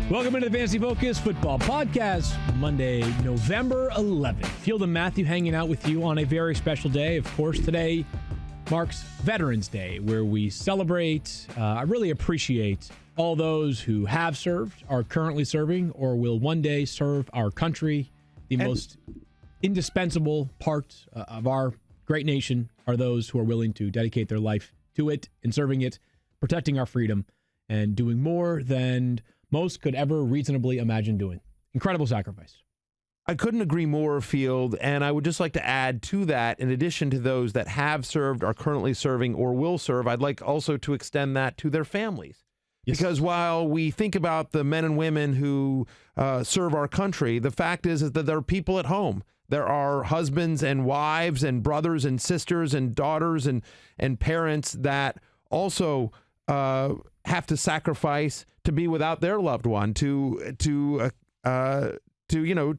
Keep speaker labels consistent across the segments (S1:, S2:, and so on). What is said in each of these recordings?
S1: Welcome into the Fantasy Focus Football Podcast, Monday, November 11th. Field and Matthew hanging out with you on a very special day. Of course, today marks Veterans Day, where we celebrate, I really appreciate all those who have served, are currently serving, or will one day serve our country. The most indispensable part of our great nation are those who are willing to dedicate their life to it and serving it, protecting our freedom, and doing more than most could ever reasonably imagine doing. Incredible sacrifice.
S2: I couldn't agree more, Field, and I would just like to add to that, in addition to those that have served, are currently serving, or will serve, I'd like also to extend that to their families. Yes. Because while we think about the men and women who serve our country, the fact is that there are people at home. There are husbands and wives and brothers and sisters and daughters and parents that also have to sacrifice to be without their loved one, to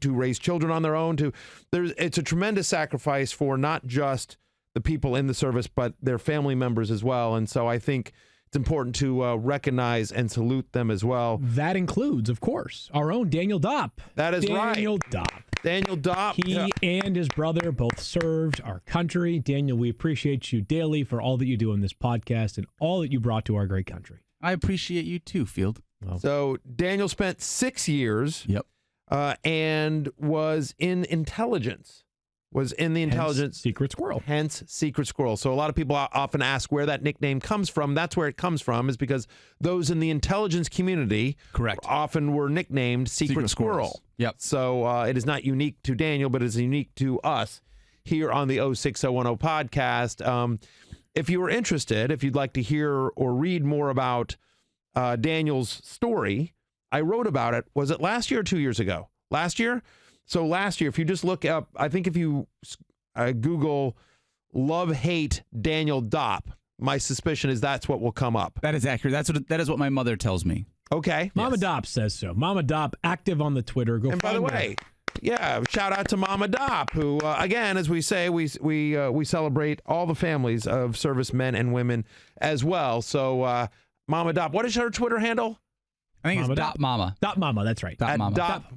S2: raise children on their own. It's a tremendous sacrifice for not just the people in the service, but their family members as well. And so I think it's important to recognize and salute them as well.
S1: That includes, of course, our own Daniel Dopp.
S2: That is right.
S1: Daniel Dopp.
S2: Daniel Dopp.
S1: He and his brother both served our country. Daniel, we appreciate you daily for all that you do on this podcast and all that you brought to our great country.
S3: I appreciate you too, Field.
S2: Well, so Daniel spent 6 years and was in intelligence.
S1: Secret Squirrel.
S2: Hence Secret Squirrel. So a lot of people often ask where that nickname comes from. That's where it comes from, is because those in the intelligence community often were nicknamed Secret Squirrel.
S3: Yep.
S2: So it is not unique to Daniel, but it is unique to us here on the 06010 podcast. If you were interested, if you'd like to hear or read more about Daniel's story, I wrote about it. Was it last year or 2 years ago? Last year? So last year, if you just look up, I think if you Google love, hate Daniel Dopp, my suspicion is that's what will come up.
S3: That is accurate. That is what my mother tells me.
S2: Okay.
S1: Mama Dopp says so. Mama Dopp, active on the Twitter. Go
S2: and by the way, shout out to Mama Dopp, who, again, as we say, we celebrate all the families of servicemen and women as well. So, Mama Dopp, what is her Twitter handle?
S3: I think it's Dopp Mama.
S1: Dopp Mama, that's right.
S2: Dopp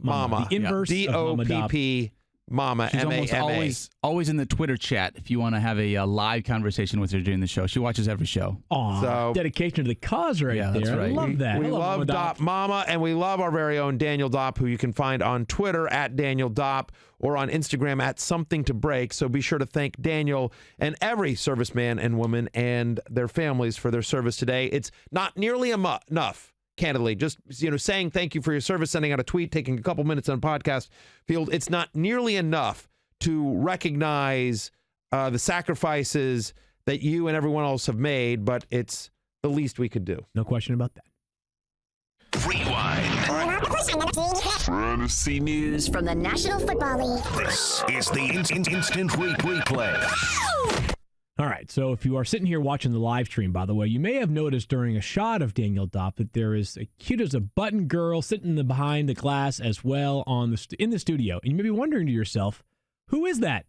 S2: Mama.
S1: The inverse of Mama Dopp.
S2: DOPP Mama,
S3: She's
S2: M-A-M-A.
S3: always in the Twitter chat if you want to have a live conversation with her during the show. She watches every show.
S1: Aw, so, dedication to the cause there.
S3: That's right.
S1: I love that.
S2: We love Dopp Mama, and we love our very own Daniel Dopp, who you can find on Twitter at Daniel Dopp or on Instagram at Something to Break. So be sure to thank Daniel and every serviceman and woman and their families for their service today. It's not nearly enough. Candidly, just saying thank you for your service, sending out a tweet, taking a couple minutes on podcast Field. It's not nearly enough to recognize the sacrifices that you and everyone else have made, but it's the least we could do.
S1: No question about that.
S4: Rewind. Fantasy news
S5: from the National Football League.
S4: This is the instant replay.
S1: All right, so if you are sitting here watching the live stream, by the way, you may have noticed during a shot of Daniel Dopp that there is a cute as a button girl sitting behind the glass as well in the studio. And you may be wondering to yourself, who is that?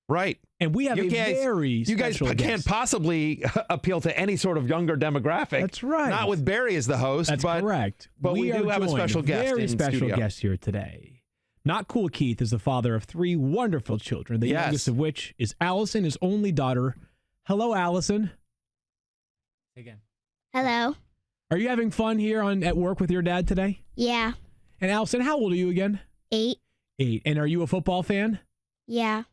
S2: Right.
S1: And we have
S2: you guys can't possibly appeal to any sort of younger demographic.
S1: That's right.
S2: Not with Barry as the host.
S1: That's correct.
S2: But we do have a special guest
S1: very special
S2: studio.
S1: guest here today. Not Cool Keith is the father of 3 wonderful children, the youngest of which is Allison, his only daughter. Hello, Allison.
S6: Again.
S5: Hello.
S1: Are you having fun here at work with your dad today?
S5: Yeah.
S1: And Allison, how old are you again?
S5: 8.
S1: 8. And are you a football fan?
S5: Yeah.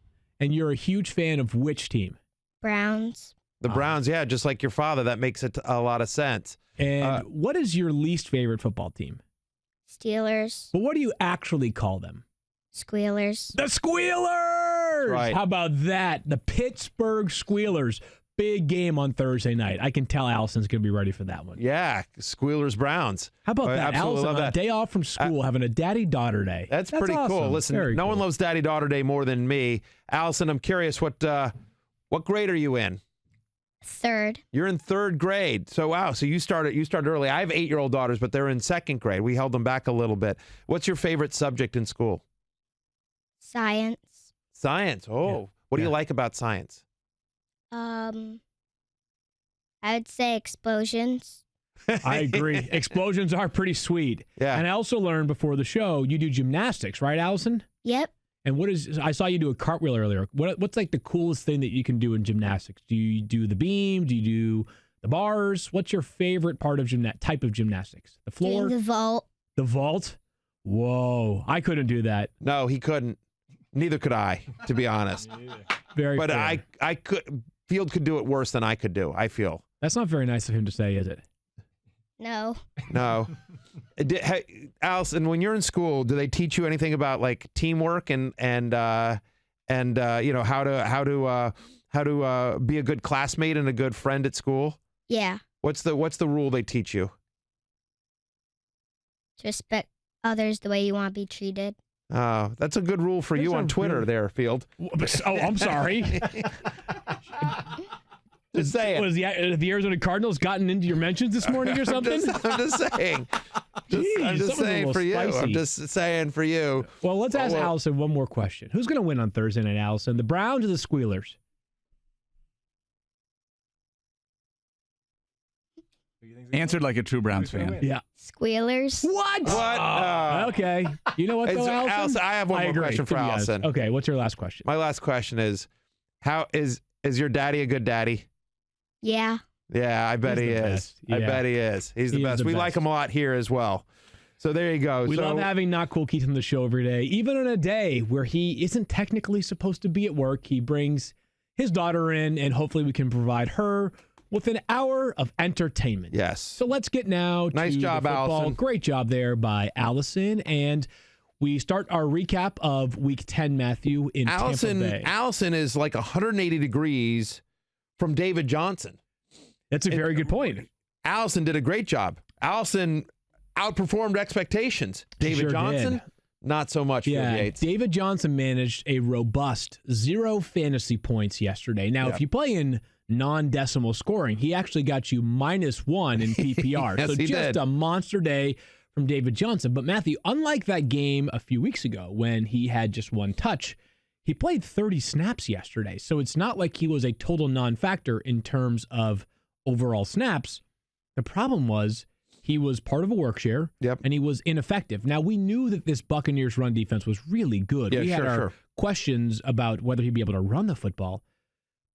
S1: And you're a huge fan of which team?
S5: Browns.
S2: The Browns, yeah, just like your father. That makes a lot of sense.
S1: And what is your least favorite football team?
S5: Steelers.
S1: But what do you actually call them?
S5: Squealers.
S1: The Squealers!
S2: Right.
S1: How about that? The Pittsburgh Squealers. Big game on Thursday night. I can tell Allison's going to be ready for that one.
S2: Yeah, Squealers Browns.
S1: How about that? Allison on a day off from school having a daddy-daughter day.
S2: That's pretty
S1: awesome.
S2: cool. Listen, no one loves daddy-daughter day more than me. Allison, I'm curious, what grade are you in?
S5: 3rd.
S2: You're in 3rd grade. So wow, so you started early. I have 8-year-old daughters, but they're in 2nd grade. We held them back a little bit. What's your favorite subject in school?
S5: Science.
S2: Science. Oh, yeah. What do you like about science?
S5: I would say explosions.
S1: I agree. Explosions are pretty sweet.
S2: Yeah.
S1: And I also learned before the show, you do gymnastics, right, Allison?
S5: Yep.
S1: And I saw you do a cartwheel earlier. What's like the coolest thing that you can do in gymnastics? Do you do the beam? Do you do the bars? What's your favorite part of type of gymnastics? The floor?
S5: Doing the vault.
S1: The vault? Whoa. I couldn't do that.
S2: No, he couldn't. Neither could I, to be honest.
S1: Very
S2: But
S1: fair.
S2: I could. Field could do it worse than I could do, I feel.
S1: That's not very nice of him to say, is it?
S5: No.
S2: No. Hey, Allison, when you're in school, do they teach you anything about like teamwork and how to be a good classmate and a good friend at school?
S5: Yeah.
S2: What's the rule they teach you?
S5: To respect others the way you want to be treated.
S2: Oh, that's a good rule for
S1: Those
S2: you
S1: are
S2: on Twitter
S1: really-
S2: there, Field.
S1: Oh, I'm sorry.
S2: Just saying.
S1: Was the Arizona Cardinals gotten into your mentions this morning or something?
S2: I'm just saying. I'm just
S1: Jeez, that was a
S2: saying
S1: little
S2: for you.
S1: spicy.
S2: I'm just saying for you.
S1: Well, let's ask
S2: well-
S1: Allison one more question. Who's going to win on Thursday night, Allison? The Browns or the Squealers?
S3: Answered like a true Browns fan.
S1: Yeah.
S5: Squealers.
S1: What?
S2: What?
S1: Okay. You know what, though, Allison?
S2: I have one more
S1: agree.
S2: question for
S1: Could be yes.
S2: Allison.
S1: Okay, what's your last question?
S2: My last question is, how is your daddy a good daddy?
S5: Yeah.
S2: Yeah, I bet
S1: He's
S2: he
S1: the
S2: is.
S1: best.
S2: I
S1: Yeah.
S2: bet he is. He's the
S1: He is
S2: best.
S1: the
S2: We like
S1: best.
S2: him a lot here as well. So there you go.
S1: We
S2: so,
S1: love having Not Cool Keith on the show every day. Even on a day where he isn't technically supposed to be at work, he brings his daughter in, and hopefully we can provide her with an hour of entertainment.
S2: Yes.
S1: So let's get now to
S2: Nice job,
S1: the football.
S2: Allison.
S1: Great job there by Allison. And we start our recap of Week 10, Matthew, in Tampa Bay.
S2: Allison is like 180 degrees from David Johnson.
S1: That's a very good point.
S2: Allison did a great job. Allison outperformed expectations. David
S1: Sure
S2: Johnson,
S1: did.
S2: not so much. Field
S1: Yeah,
S2: Yates.
S1: David Johnson managed a robust 0 fantasy points yesterday. Now,
S2: Yeah.
S1: if you play in non-decimal scoring, he actually got you -1 in PPR.
S2: Yes,
S1: so
S2: he
S1: just
S2: did.
S1: a monster day from David Johnson. But Matthew, unlike that game a few weeks ago when he had just one touch, he played 30 snaps yesterday. So it's not like he was a total non-factor in terms of overall snaps. The problem was he was part of a work share,
S2: Yep.
S1: and he was ineffective. Now, we knew that this Buccaneers run defense was really good.
S2: Yeah,
S1: We had
S2: sure,
S1: our
S2: sure.
S1: questions about whether he'd be able to run the football.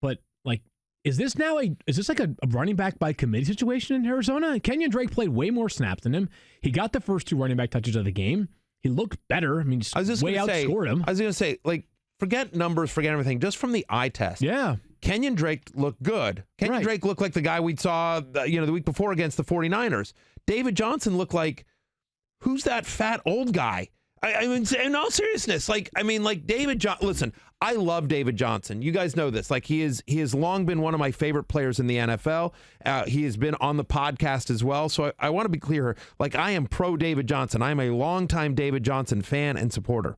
S1: But, like, is this like a running back by committee situation in Arizona? Kenyan Drake played way more snaps than him. He got the first 2 running back touches of the game. He looked better. I mean,
S2: I was just
S1: way
S2: gonna say,
S1: outscored him.
S2: I was going to say, like, forget numbers, forget everything. Just from the eye test.
S1: Yeah.
S2: Kenyan Drake looked good. Kenyan
S1: Right.
S2: Drake looked like the guy we saw the week before against the 49ers. David Johnson looked like, who's that fat old guy? I mean, in all seriousness, like David Johnson. Listen, I love David Johnson. You guys know this. Like he has long been one of my favorite players in the NFL. He has been on the podcast as well. So I want to be clear here. Like I am pro David Johnson. I am a longtime David Johnson fan and supporter.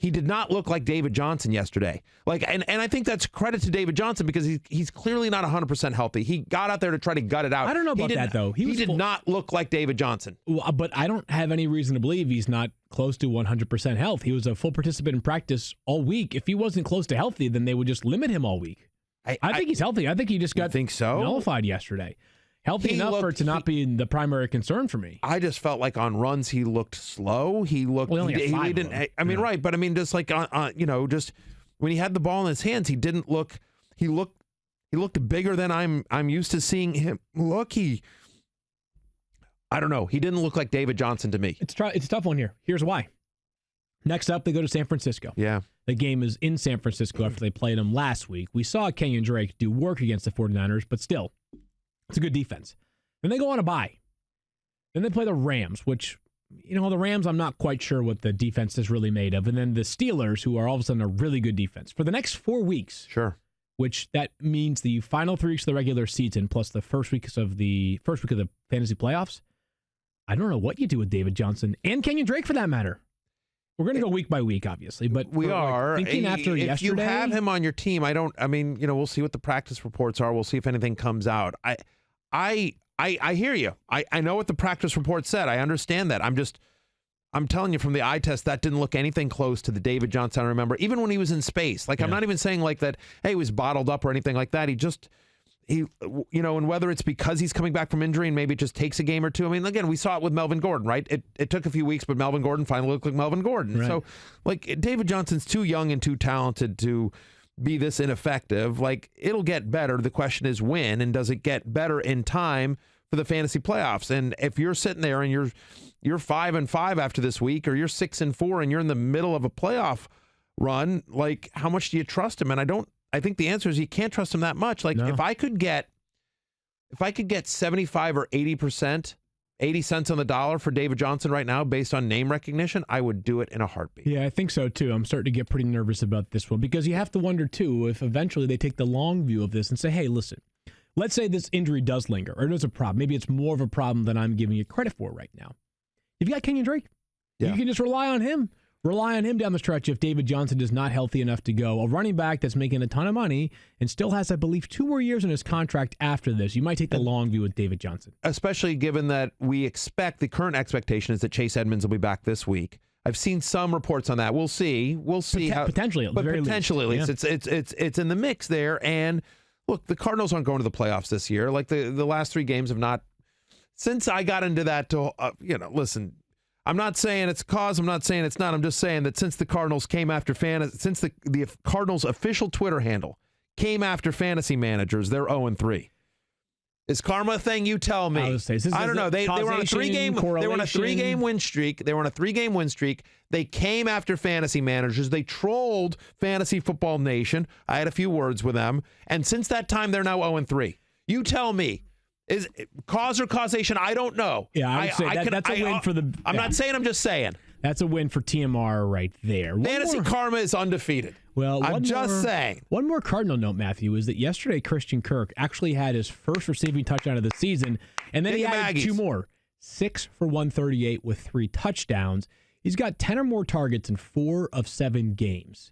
S2: He did not look like David Johnson yesterday. Like, and I think that's credit to David Johnson because he's clearly not 100% healthy. He got out there to try to gut it out.
S1: I don't know about that, though.
S2: He did not look like David Johnson.
S1: Well, but I don't have any reason to believe he's not close to 100% health. He was a full participant in practice all week. If he wasn't close to healthy, then they would just limit him all week. I think he's healthy. I think he just got
S2: think so?
S1: nullified yesterday. Healthy
S2: He
S1: enough for it
S2: looked-
S1: to not be the primary concern for me.
S2: I just felt like on runs he looked slow. He looked.
S1: Well, he only
S2: he
S1: got 5 of
S2: didn't.
S1: them.
S2: I mean, right? But I mean, just like just when he had the ball in his hands, he didn't look. He looked bigger than I'm used to seeing him look. I don't know. He didn't look like David Johnson to me.
S1: It's a tough one here. Here's why. Next up, they go to San Francisco.
S2: Yeah.
S1: The game is in San Francisco after they played them last week. We saw Kenyan Drake do work against the 49ers, but still, it's a good defense. Then they go on a bye. Then they play the Rams, which, the Rams, I'm not quite sure what the defense is really made of. And then the Steelers, who are all of a sudden a really good defense. For the next 4 weeks,
S2: Sure.
S1: which that means the final 3 weeks of the regular season plus the first week of the fantasy playoffs, I don't know what you do with David Johnson and Kenyan Drake for that matter. We're going to go week by week, obviously, but
S2: We are.
S1: thinking after
S2: if
S1: yesterday.
S2: you have him on your team, we'll see what the practice reports are. We'll see if anything comes out. I hear you. I know what the practice report said. I understand that. I'm telling you from the eye test, that didn't look anything close to the David Johnson I remember, even when he was in space. Like, I'm not even saying like that, hey, he was bottled up or anything like that. and whether it's because he's coming back from injury and maybe it just takes a game or two. I mean, again, we saw it with Melvin Gordon, right? It took a few weeks, but Melvin Gordon finally looked like Melvin Gordon. Right. So, David Johnson's too young and too talented to be this ineffective. It'll get better. The question is when, and does it get better in time for the fantasy playoffs? And if you're sitting there and you're 5-5 after this week, or you're 6-4 and you're in the middle of a playoff run, how much do you trust him? And I think the answer is you can't trust him that much. No. if I could get 75 or 80%, 80 cents on the dollar for David Johnson right now based on name recognition, I would do it in a heartbeat.
S1: Yeah, I think so too. I'm starting to get pretty nervous about this one, because you have to wonder too if eventually they take the long view of this and say, hey, listen, let's say this injury does linger, or there's a problem. Maybe it's more of a problem than I'm giving you credit for right now. You've got Kenyan Drake. Yeah. You can just rely on him. Rely on him down the stretch if David Johnson is not healthy enough to go. A running back that's making a ton of money and still has, I believe, 2 more years in his contract after this. You might take the long view with David Johnson.
S2: Especially given that the current expectation is that Chase Edmonds will be back this week. I've seen some reports on that. We'll see. How
S1: potentially, at least.
S2: It's in the mix there. And look, the Cardinals aren't going to the playoffs this year. The last 3 games have not. Since I got into that, listen. I'm not saying it's a cause. I'm not saying it's not. I'm just saying that since the Cardinals came after since the Cardinals official Twitter handle came after fantasy managers, they're 0-3. Is karma a thing? You tell me. I don't know. They were on a 3-game. They were on a 3-game win streak. They came after fantasy managers. They trolled Fantasy Football Nation. I had a few words with them, and since that time, they're now 0-3. You tell me. Is cause or causation? I don't know.
S1: Yeah, I would say that's a win for the...
S2: I'm not saying, I'm just saying.
S1: That's a win for TMR right there.
S2: Fantasy karma is undefeated. Well, I'm just saying.
S1: One more Cardinal note, Matthew, is that yesterday Christian Kirk actually had his first receiving touchdown of the season, and then he added 2 more. 6 for 138 with 3 touchdowns. He's got 10 or more targets in 4 of 7 games.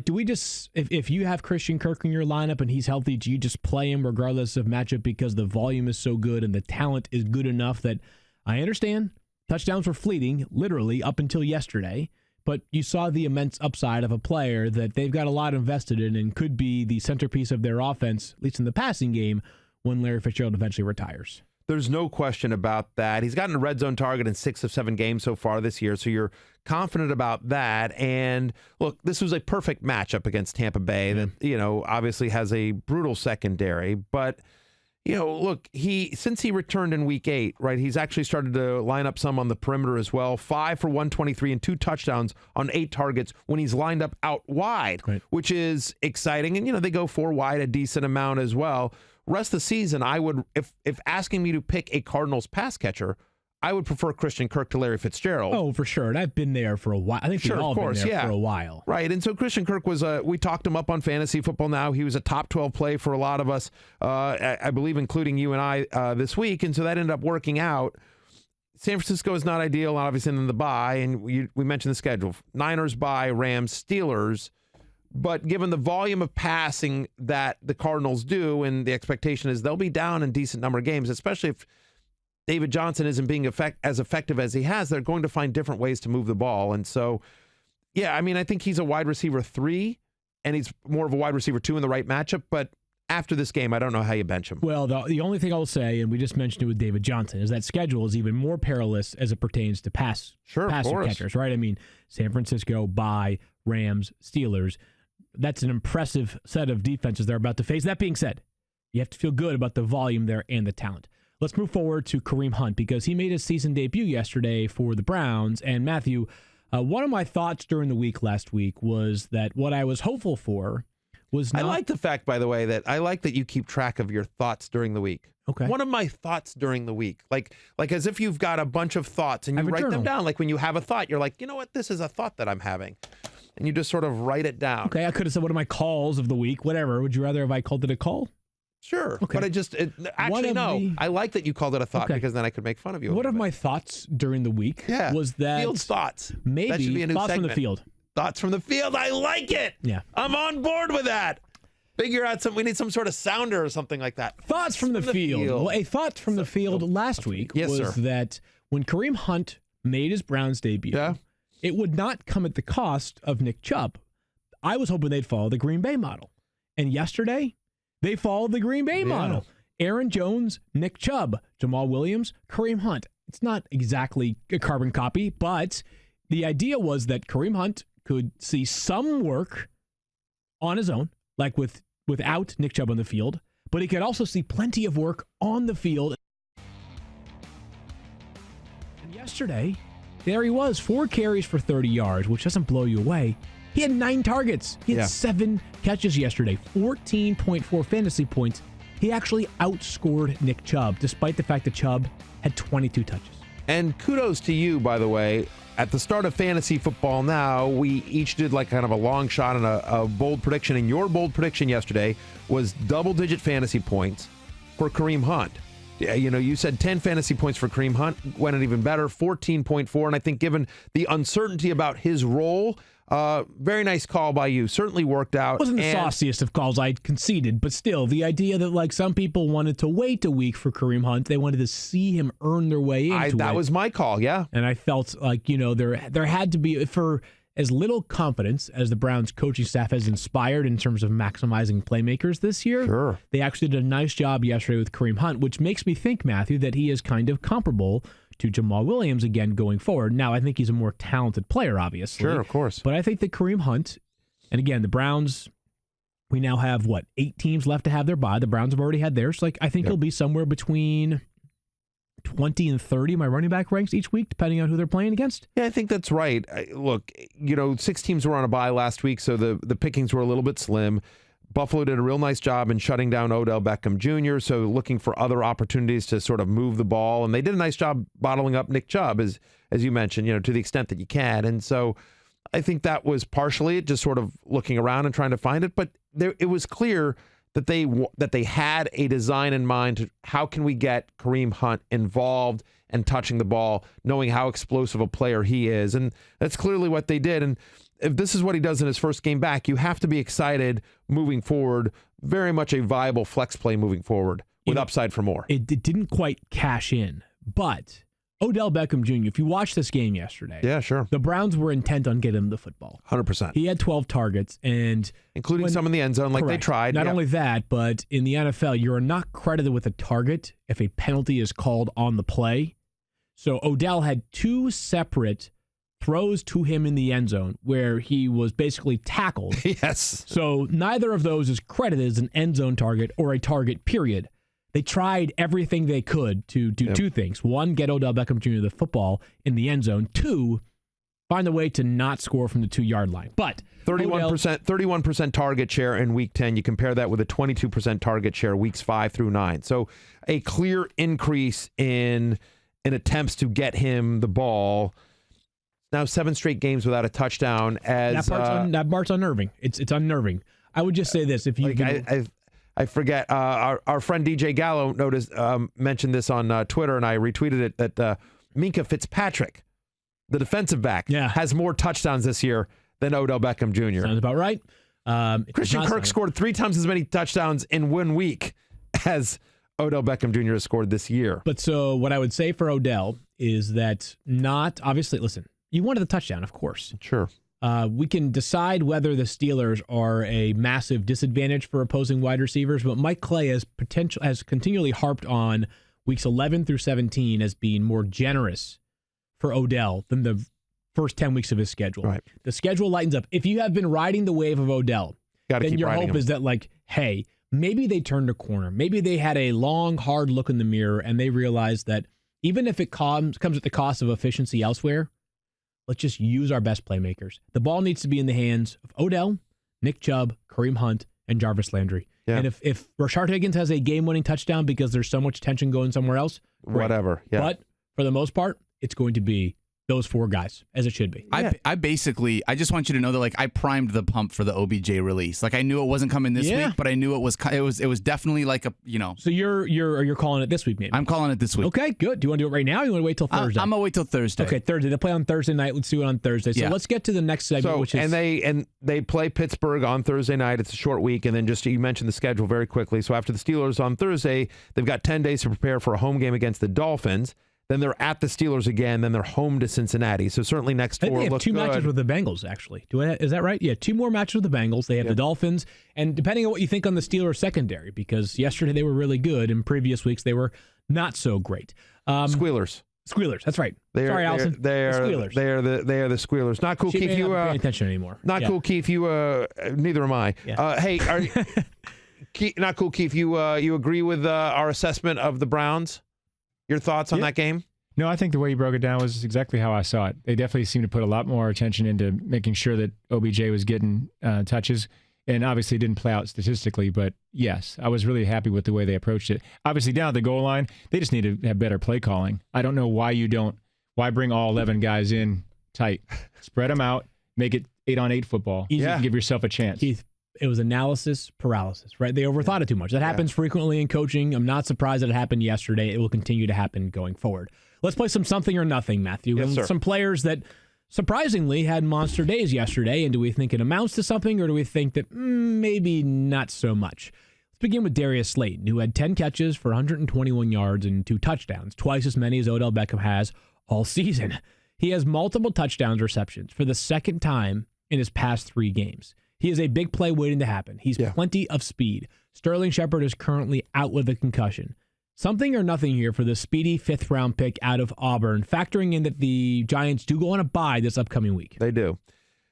S1: Do we just, if you have Christian Kirk in your lineup and he's healthy, do you just play him regardless of matchup because the volume is so good and the talent is good enough that I understand touchdowns were fleeting, literally, up until yesterday, but you saw the immense upside of a player that they've got a lot invested in and could be the centerpiece of their offense, at least in the passing game, when Larry Fitzgerald eventually retires.
S2: There's no question about that. He's gotten a red zone target in 6 of 7 games so far this year, so you're confident about that. And look, this was a perfect matchup against Tampa Bay that, obviously has a brutal secondary. But, look, since he returned in week 8, right, he's actually started to line up some on the perimeter as well. 5 for 123 and 2 touchdowns on 8 targets when he's lined up out wide, which is exciting. And, they go 4 wide a decent amount as well. Rest of the season, I would, if asking me to pick a Cardinals pass catcher, I would prefer Christian Kirk to Larry Fitzgerald.
S1: Oh, for sure. And I've been there for a while. I think we've all been there for a while.
S2: Right. And so Christian Kirk was, we talked him up on Fantasy Football Now. He was a top 12 play for a lot of us, I believe, including you and I this week. And so that ended up working out. San Francisco is not ideal, obviously, in the bye. And we mentioned the schedule. Niners bye, Rams, Steelers. But given the volume of passing that the Cardinals do, and the expectation is they'll be down in a decent number of games, especially if David Johnson isn't being as effective as he has, they're going to find different ways to move the ball. And so, I think he's a wide receiver 3, and he's more of a wide receiver 2 in the right matchup. But after this game, I don't know how you bench him.
S1: Well, the only thing I'll say, and we just mentioned it with David Johnson, is that schedule is even more perilous as it pertains to passing catchers, right? San Francisco, bye, Rams, Steelers. That's an impressive set of defenses they're about to face. That being said, you have to feel good about the volume there and the talent. Let's move forward to Kareem Hunt, because he made his season debut yesterday for the Browns. And Matthew, one of my thoughts during the week last week was that what I was hopeful for was not...
S2: I like the fact, by the way, that you keep track of your thoughts during the week.
S1: Okay.
S2: One of my thoughts during the week, like as if you've got a bunch of thoughts and you write them down. Like when you have a thought, you're like, you know what, this is a thought that I'm having. And you just sort of write it down.
S1: Okay, I could have said, what are my calls of the week? Whatever. Would you rather have I called it a call?
S2: Sure.
S1: Okay.
S2: But I like that you called it a thought, because then I could make fun of you.
S1: One of my thoughts during the week was that...
S2: Field's thoughts.
S1: Maybe
S2: that should be a new
S1: thoughts
S2: segment.
S1: from the field.
S2: Thoughts from the field. I like it.
S1: Yeah.
S2: I'm on board with that. Figure out we need some sort of sounder or something like that.
S1: Thoughts from the field. Well, a thought from the field last week was that when Kareem Hunt made his Browns debut, it would not come at the cost of Nick Chubb. I was hoping they'd follow the Green Bay model. And yesterday, They followed the Green Bay model. Aaron Jones, Nick Chubb, Jamal Williams, Kareem Hunt. It's not exactly a carbon copy, but the idea was that Kareem Hunt could see some work on his own, like without Nick Chubb on the field, but he could also see plenty of work on the field. And yesterday, there he was, 4 carries for 30 yards, which doesn't blow you away. He had 9 targets. He had 7 catches yesterday, 14.4 fantasy points. He actually outscored Nick Chubb, despite the fact that Chubb had 22 touches.
S2: And kudos to you, by the way. At the start of fantasy football now, we each did like kind of a long shot and a bold prediction. And your bold prediction yesterday was double-digit fantasy points for Kareem Hunt. You know, you said 10 fantasy points for Kareem Hunt, went even better, 14.4. And I think given the uncertainty about his role, very nice call by you. Certainly worked out.
S1: Wasn't the sauciest of calls, I conceded, but still, the idea that like some people wanted to wait a week for Kareem Hunt, they wanted to see him earn their way into it.
S2: That was my call, yeah.
S1: And I felt like, you know, there had to be, for as little confidence as the Browns coaching staff has inspired in terms of maximizing playmakers this year,
S2: sure,
S1: they actually did a nice job yesterday with Kareem Hunt, which makes me think, Matthew, that he is kind of comparable to Jamal Williams again going forward. Now, I think he's a more talented player, obviously.
S2: Sure, of course.
S1: But I think that Kareem Hunt, and again, the Browns, we now have, 8 teams left to have their bye. The Browns have already had theirs. Like, I think he'll be somewhere between 20 and 30, my running back ranks each week, depending on who they're playing against.
S2: Yeah, I think that's right. Look, you know, 6 teams were on a bye last week, so the pickings were a little bit slim. Buffalo did a real nice job in shutting down Odell Beckham Jr., so looking for other opportunities to sort of move the ball. And they did a nice job bottling up Nick Chubb, as you mentioned, you know, to the extent that you can. And so I think that was partially it, just sort of looking around and trying to find it. But it was clear that they had a design in mind to how can we get Kareem Hunt involved and touching the ball, knowing how explosive a player he is. And that's clearly what they did. And if this is what he does in his first game back, you have to be excited moving forward. Very much a viable flex play moving forward with upside for more.
S1: It didn't quite cash in, but Odell Beckham Jr., if you watched this game yesterday,
S2: yeah, sure,
S1: the Browns were intent on getting him the football.
S2: 100%.
S1: He had 12 targets, and
S2: including some in the end zone, like they tried.
S1: Not only that, but in the NFL, you're not credited with a target if a penalty is called on the play. So Odell had 2 separate throws to him in the end zone where he was basically tackled.
S2: Yes.
S1: So neither of those is credited as an end zone target or a target, period. They tried everything they could to do 2 things. 1, get Odell Beckham Jr. the football in the end zone. 2, find a way to not score from the 2-yard line. But
S2: 31% target share in week 10. You compare that with a 22% target share weeks 5 through 9. So a clear increase in attempts to get him the ball. Now 7 straight games without a touchdown. As
S1: that part's unnerving. It's unnerving. I would just say this: if you
S2: I forget, our friend DJ Gallo mentioned this on Twitter, and I retweeted it that Minkah Fitzpatrick, the defensive back, has more touchdowns this year than Odell Beckham Jr.
S1: Sounds about right.
S2: Christian Kirk scored 3 times as many touchdowns in 1 week as Odell Beckham Jr. has scored this year.
S1: But so what I would say for Odell is that obviously, listen, you wanted the touchdown, of course.
S2: Sure.
S1: We can decide whether the Steelers are a massive disadvantage for opposing wide receivers, but Mike Clay has continually harped on weeks 11 through 17 as being more generous for Odell than the first 10 weeks of his schedule.
S2: Right.
S1: The schedule lightens up. If you have been riding the wave of Odell, then your hope is that, like, hey, maybe they turned a corner. Maybe they had a long, hard look in the mirror and they realized that even if it comes at the cost of efficiency elsewhere, let's just use our best playmakers. The ball needs to be in the hands of Odell, Nick Chubb, Kareem Hunt, and Jarvis Landry. Yeah. And if Rashard Higgins has a game-winning touchdown because there's so much tension going somewhere else, great.
S2: Whatever. Yeah.
S1: But for the most part, it's going to be those 4 guys, as it should be.
S3: Yeah. I just want you to know that, like, I primed the pump for the OBJ release. Like, I knew it wasn't coming this week, but I knew it was definitely like a, you know.
S1: So you're calling it this week, maybe?
S3: I'm calling it this week.
S1: Okay, good. Do you want to do it right now or do you want to wait till Thursday?
S3: I'm going to wait till Thursday.
S1: Okay, Thursday. They play on Thursday night. Let's do it on Thursday. So let's get to the next segment, which is...
S2: And they play Pittsburgh on Thursday night. It's a short week. And then just, you mentioned the schedule very quickly. So after the Steelers on Thursday, they've got 10 days to prepare for a home game against the Dolphins. Then they're at the Steelers again. Then they're home to Cincinnati. So certainly next
S1: I think
S2: four
S1: they have
S2: look
S1: two
S2: good.
S1: matches with the Bengals, actually. Is that right? Yeah, 2 more matches with the Bengals. They have the Dolphins. And depending on what you think on the Steelers secondary, because yesterday they were really good. In previous weeks, they were not so great.
S2: Squealers.
S1: Squealers, that's right. Sorry, Allison.
S2: They are
S1: Squealers.
S2: They are the Squealers. Not cool,
S1: She
S2: Keith.
S1: may
S2: You
S1: not be paying attention anymore.
S2: not cool, Keith. You neither am I.
S1: Yeah.
S2: Hey, not cool, Keith. You agree with our assessment of the Browns? Your thoughts on that game?
S7: No, I think the way you broke it down was exactly how I saw it. They definitely seemed to put a lot more attention into making sure that OBJ was getting touches, and obviously it didn't play out statistically, but yes, I was really happy with the way they approached it. Obviously down at the goal line, they just need to have better play calling. I don't know why bring all 11 guys in tight. Spread them out, make it 8-on-8 football. Easy to give yourself a chance.
S1: Keith, it was analysis paralysis, right? They overthought it too much. That happens frequently in coaching. I'm not surprised that it happened yesterday. It will continue to happen going forward. Let's play some something or nothing, Matthew.
S2: Yes, sir.
S1: Some players that surprisingly had monster days yesterday. And do we think it amounts to something, or do we think that maybe not so much? Let's begin with Darius Slate, who had 10 catches for 121 yards and 2 touchdowns, twice as many as Odell Beckham has all season. He has multiple touchdowns receptions for the second time in his past 3 games. He is a big play waiting to happen. He's plenty of speed. Sterling Shepard is currently out with a concussion. Something or nothing here for the speedy 5th-round pick out of Auburn, factoring in that the Giants do go on a bye this upcoming week.
S2: They do.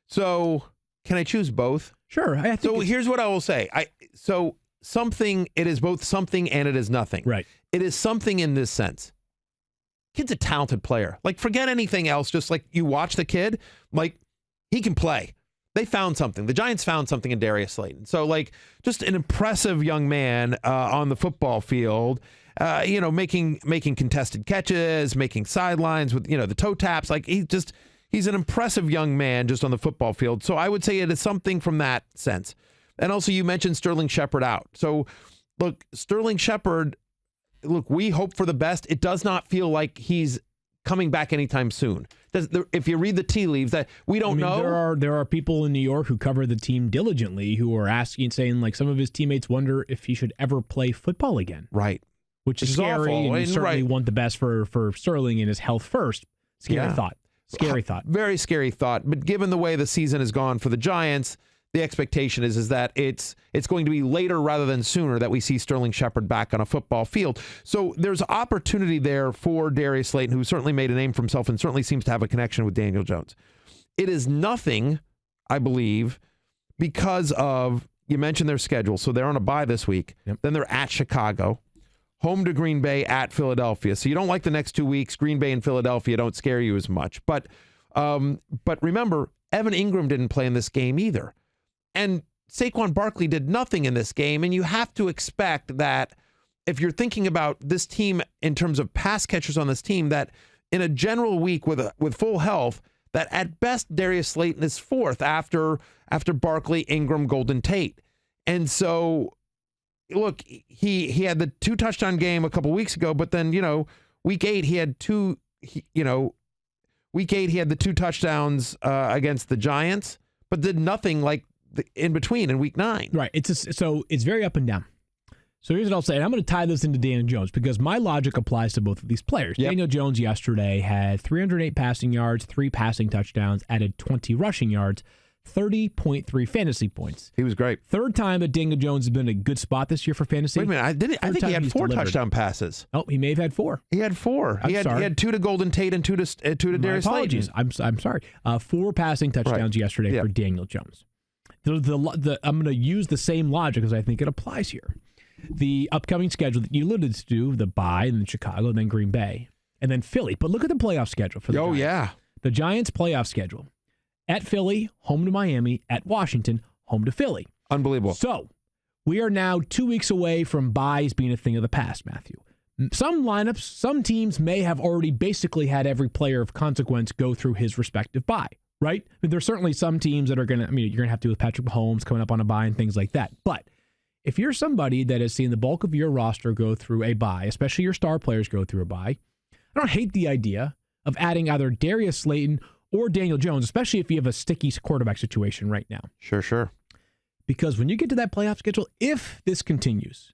S2: So can I choose both?
S1: Sure.
S2: So here's what I will say. It is both something and it is nothing.
S1: Right.
S2: It is something in this sense. Kid's a talented player. Like, forget anything else. Just like you watch the kid, like, he can play. They found something. The Giants found something in Darius Slate. So, like, just an impressive young man on the football field, making contested catches, making sidelines with, the toe taps. Like, he's an impressive young man just on the football field. So I would say it is something from that sense. And also you mentioned Sterling Shepard out. So, look, Sterling Shepard, we hope for the best. It does not feel like he's coming back anytime soon. If you read the tea leaves, that we don't know.
S1: There are people in New York who cover the team diligently who are asking, saying, like, some of his teammates wonder if he should ever play football again.
S2: Right.
S1: Which is scary,
S2: awful.
S1: and you certainly want the best for Sterling and his health first. Scary thought. Scary thought.
S2: Very scary thought. But given the way the season has gone for the Giants, the expectation is that it's going to be later rather than sooner that we see Sterling Shepard back on a football field. So there's opportunity there for Darius Slate, who certainly made a name for himself and certainly seems to have a connection with Daniel Jones. It is nothing, I believe, because of, you mentioned their schedule. So they're on a bye this week. Yep. Then they're at Chicago, home to Green Bay, at Philadelphia. So you don't like the next 2 weeks. Green Bay and Philadelphia don't scare you as much. But remember, Evan Engram didn't play in this game either. And Saquon Barkley did nothing in this game, and you have to expect that if you're thinking about this team in terms of pass catchers on this team, that in a general week with full health, that at best Darius Slate is 4th after Barkley, Engram, Golden Tate. And so, look, he had the 2 touchdown game a couple weeks ago, but then, week 8 he had the 2 touchdowns against the Giants, but did nothing like in between in week 9.
S1: Right. So it's very up and down. So here's what I'll say, and I'm going to tie this into Daniel Jones because my logic applies to both of these players. Yep. Daniel Jones yesterday had 308 passing yards, 3 passing touchdowns, added 20 rushing yards, 30.3 fantasy points.
S2: He was great.
S1: 3rd time that Daniel Jones has been in a good spot this year for fantasy.
S2: Wait a minute, I think he had 4 touchdown passes.
S1: Oh, he may have had 4.
S2: He had 4. He had 2 to Golden Tate and 2 to Darius Slate.
S1: I'm sorry. 4 passing touchdowns yesterday for Daniel Jones. I'm going to use the same logic because I think it applies here. The upcoming schedule that you alluded to, the bye, and then Chicago, and then Green Bay, and then Philly. But look at the playoff schedule for the Giants.
S2: Yeah.
S1: The Giants' playoff schedule. At Philly, home to Miami. At Washington, home to Philly.
S2: Unbelievable.
S1: So we are now 2 weeks away from byes being a thing of the past, Matthew. Some lineups, some teams may have already basically had every player of consequence go through his respective bye. Right? I mean, there's certainly some teams that are you're going to have to do with Patrick Mahomes coming up on a bye and things like that. But if you're somebody that has seen the bulk of your roster go through a bye, especially your star players go through a bye, I don't hate the idea of adding either Darius Slate or Daniel Jones, especially if you have a sticky quarterback situation right now.
S2: Sure.
S1: Because when you get to that playoff schedule, if this continues,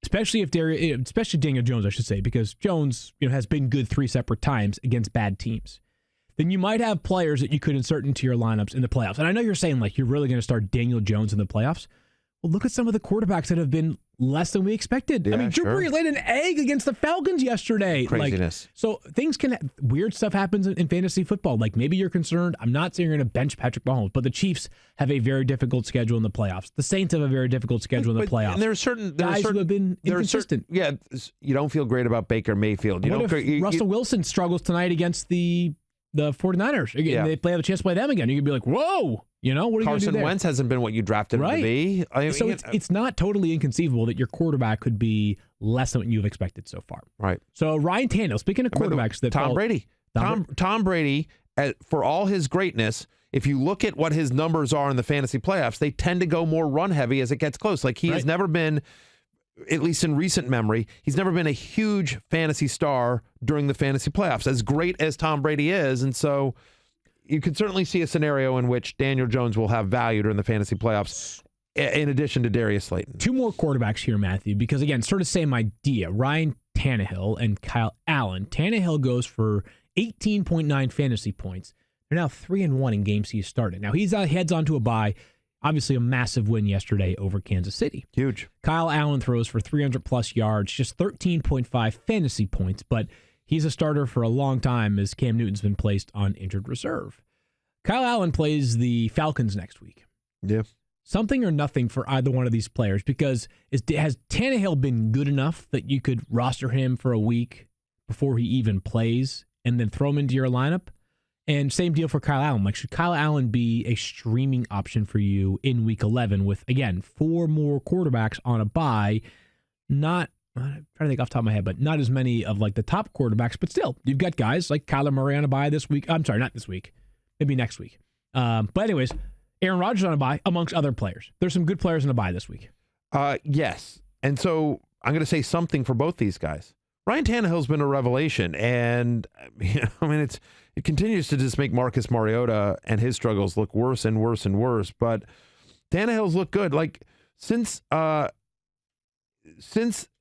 S1: especially if especially Daniel Jones, I should say, because Jones has been good 3 separate times against bad teams, then you might have players that you could insert into your lineups in the playoffs. And I know you're saying like you're really going to start Daniel Jones in the playoffs. Well, look at some of the quarterbacks that have been less than we expected.
S2: Yeah,
S1: I mean, Drew Brees laid an egg against the Falcons yesterday.
S2: Craziness.
S1: So things weird stuff happens in fantasy football. Like maybe you're concerned. I'm not saying you're going to bench Patrick Mahomes, but the Chiefs have a very difficult schedule in the playoffs. The Saints have a very difficult schedule in the playoffs.
S2: And there are certain
S1: guys who have been inconsistent.
S2: You don't feel great about Baker Mayfield.
S1: What if Russell Wilson struggles tonight against the 49ers? Again, they have a chance to play them again. You could be like, whoa. What are you going to do
S2: Carson
S1: there?
S2: Wentz hasn't been what you drafted him to be.
S1: So it's not totally inconceivable that your quarterback could be less than what you've expected so far.
S2: Right.
S1: So Ryan Tannehill, speaking of quarterbacks,
S2: Tom Brady. Tom Brady, for all his greatness, if you look at what his numbers are in the fantasy playoffs, they tend to go more run heavy as it gets close. Like he has never been, at least in recent memory, he's never been a huge fantasy star during the fantasy playoffs, as great as Tom Brady is. And so you could certainly see a scenario in which Daniel Jones will have value during the fantasy playoffs, in addition to Darius Slate. 2 more quarterbacks here, Matthew, because again, sort of same idea. Ryan Tannehill and Kyle Allen. Tannehill goes for 18.9 fantasy points. They're now 3-1 in games he's started. Now he's heads on to a bye. Obviously, a massive win yesterday over Kansas City. Huge. Kyle
S1: Allen throws for 300-plus yards, just 13.5 fantasy points, but he's a starter for a long time as Cam Newton's been placed on injured reserve. Kyle Allen plays the Falcons next week.
S2: Yeah.
S1: Something or nothing for either one of these players, because has Tannehill been good enough that you could roster him for a week before he even plays and then throw him into your lineup? And same deal for Kyle Allen. Like, should Kyle Allen be a streaming option for you in Week 11 with, again, 4 more quarterbacks on a bye? I'm trying to think off the top of my head, but not as many of like the top quarterbacks, but still, you've got guys like Kyler Murray on a bye this week. I'm sorry, not this week. Maybe next week. But anyways, Aaron Rodgers on a bye amongst other players. There's some good players on a bye this week.
S2: Yes. And so I'm going to say something for both these guys. Ryan Tannehill's been a revelation, and it continues to just make Marcus Mariota and his struggles look worse and worse and worse. But Tannehill's looked good. Like since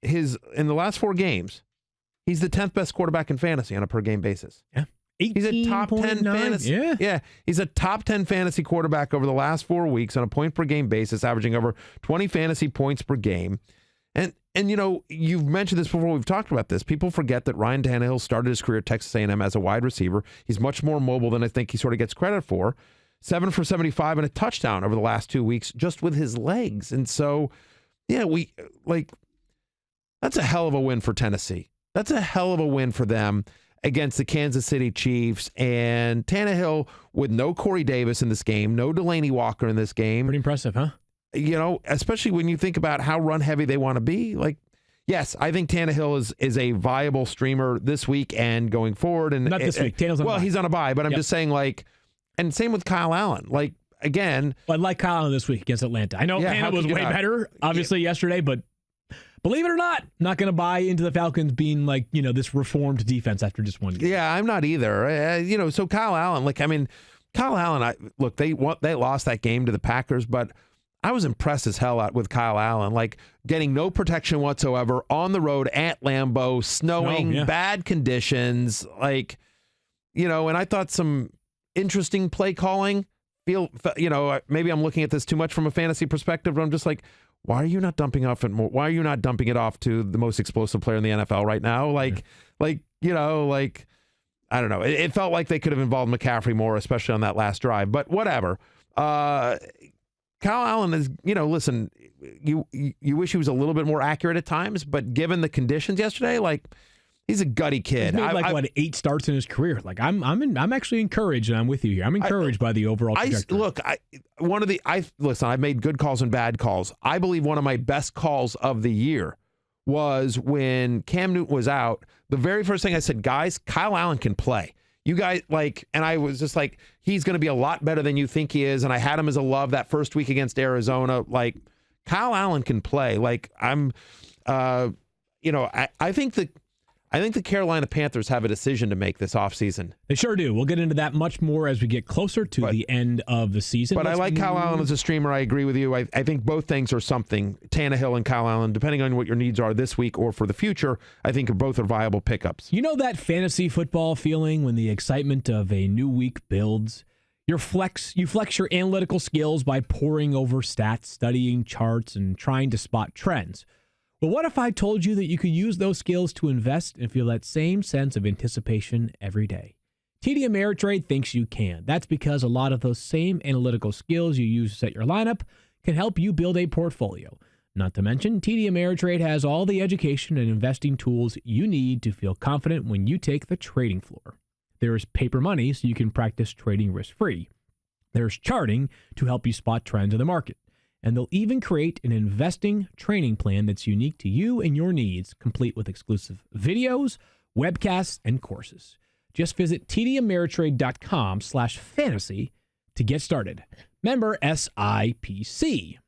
S2: his in the last 4 games, he's the 10th best quarterback in fantasy on a per game basis.
S1: Yeah.
S2: He's a top 10 fantasy. Yeah. He's a top 10 fantasy quarterback over the last 4 weeks on a point per game basis, averaging over 20 fantasy points per game. And you've mentioned this before. We've talked about this. People forget that Ryan Tannehill started his career at Texas A&M as a wide receiver. He's much more mobile than I think he sort of gets credit for. 7 for 75 and a touchdown over the last 2 weeks just with his legs. And so, yeah, that's a hell of a win for Tennessee. That's a hell of a win for them against the Kansas City Chiefs. And Tannehill with no Corey Davis in this game, no Delaney Walker in this game.
S1: Pretty impressive, huh?
S2: Especially when you think about how run heavy they want to be. Like, yes, I think Tannehill is a viable streamer this week and going forward. And
S1: not this week. Tannehill's on a bye.
S2: He's on a bye, but I'm just saying, like, and same with Kyle Allen. Like, again.
S1: But I like Kyle Allen this week against Atlanta. I know Hannah was way better, obviously, yesterday, but believe it or not, not going to buy into the Falcons being like, this reformed defense after just one game.
S2: Yeah, I'm not either. So Kyle Allen, Kyle Allen, they lost that game to the Packers, but I was impressed as hell with Kyle Allen, like getting no protection whatsoever on the road at Lambeau, snowing, bad conditions, and I thought some interesting play calling. Maybe I'm looking at this too much from a fantasy perspective, but I'm just like, why are you not dumping it off to the most explosive player in the NFL right now? I don't know. It felt like they could have involved McCaffrey more, especially on that last drive, but whatever. Kyle Allen is, listen, you wish he was a little bit more accurate at times, but given the conditions yesterday, he's a gutty kid.
S1: He's made 8 starts in his career. I'm actually encouraged, and I'm with you here. I'm encouraged by the overall trajectory.
S2: I've made good calls and bad calls. I believe one of my best calls of the year was when Cam Newton was out. The very first thing I said, guys, Kyle Allen can play. You guys, and I was just like, he's going to be a lot better than you think he is. And I had him as a love that first week against Arizona. Kyle Allen can play. I think I think the Carolina Panthers have a decision to make this offseason.
S1: They sure do. We'll get into that much more as we get closer to the end of the season.
S2: But I like Kyle Allen as a streamer. I agree with you. I think both things are something. Tannehill and Kyle Allen, depending on what your needs are this week or for the future, I think both are viable pickups.
S1: You know that fantasy football feeling when the excitement of a new week builds? You flex your analytical skills by poring over stats, studying charts, and trying to spot trends. But what if I told you that you could use those skills to invest and feel that same sense of anticipation every day? TD Ameritrade thinks you can. That's because a lot of those same analytical skills you use to set your lineup can help you build a portfolio. Not to mention, TD Ameritrade has all the education and investing tools you need to feel confident when you take the trading floor. There's paper money so you can practice trading risk-free. There's charting to help you spot trends in the market. And they'll even create an investing training plan that's unique to you and your needs, complete with exclusive videos, webcasts, and courses. Just visit tdameritrade.com/fantasy to get started. Member SIPC.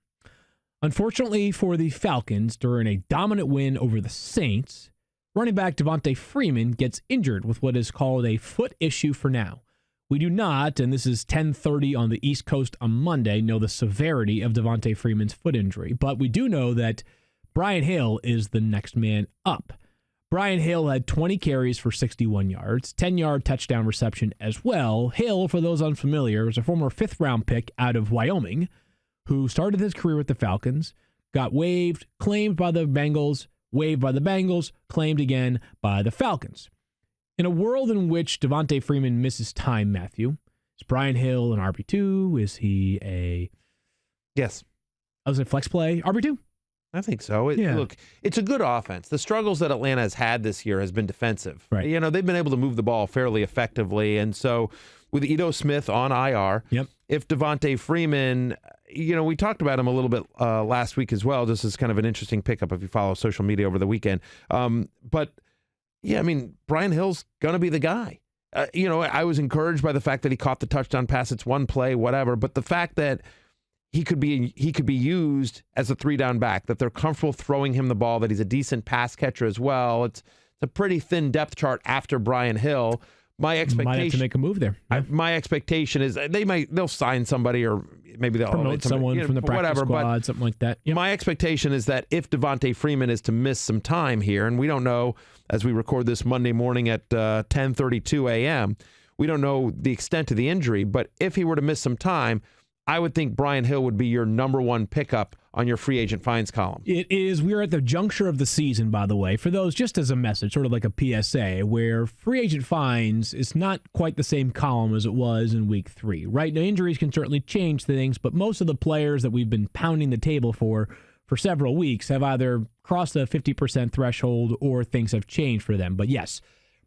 S1: Unfortunately for the Falcons, during a dominant win over the Saints, running back Devonta Freeman gets injured with what is called a foot issue for now. We do not, and this is 10:30 on the East Coast on Monday, know the severity of Devonta Freeman's foot injury, but we do know that Brian Hill is the next man up. Brian Hill had 20 carries for 61 yards, 10-yard touchdown reception as well. Hill, for those unfamiliar, is a former fifth-round pick out of Wyoming who started his career with the Falcons, got waived, claimed by the Bengals, waived by the Bengals, claimed again by the Falcons. In a world in which Devonta Freeman misses time, Matthew, is Brian Hill an RB2? Is he a...
S2: Yes.
S1: Was it flex play? RB2?
S2: I think so. Look, it's a good offense. The struggles that Atlanta has had this year has been defensive.
S1: Right.
S2: You know, they've been able to move the ball fairly effectively. And so with Ito Smith on IR, if Devonta Freeman, you know, we talked about him a little bit last week as well. This is kind of an interesting pickup if you follow social media over the weekend. But yeah, I mean, Brian Hill's going to be the guy. You know, I was encouraged by the fact that he caught the touchdown pass. It's one play, whatever. But the fact that he could be used as a 3-down back, that they're comfortable throwing him the ball, that he's a decent pass catcher as well. It's a pretty thin depth chart after Brian Hill. My expectation
S1: might have to make a move there.
S2: My expectation is they'll sign somebody, or maybe they'll
S1: promote someone from the practice squad, something like that.
S2: My expectation is that if Devonta Freeman is to miss some time here, and we don't know as we record this Monday morning at 10:32 a.m., we don't know the extent of the injury, but if he were to miss some time, I would think Brian Hill would be your number one pickup on your free agent finds column.
S1: It is. We're at the juncture of the season, by the way, for those, just as a message, sort of like a PSA, where free agent finds is not quite the same column as it was in week 3. Right now, injuries can certainly change things, but most of the players that we've been pounding the table for several weeks have either crossed the 50% threshold or things have changed for them. But yes,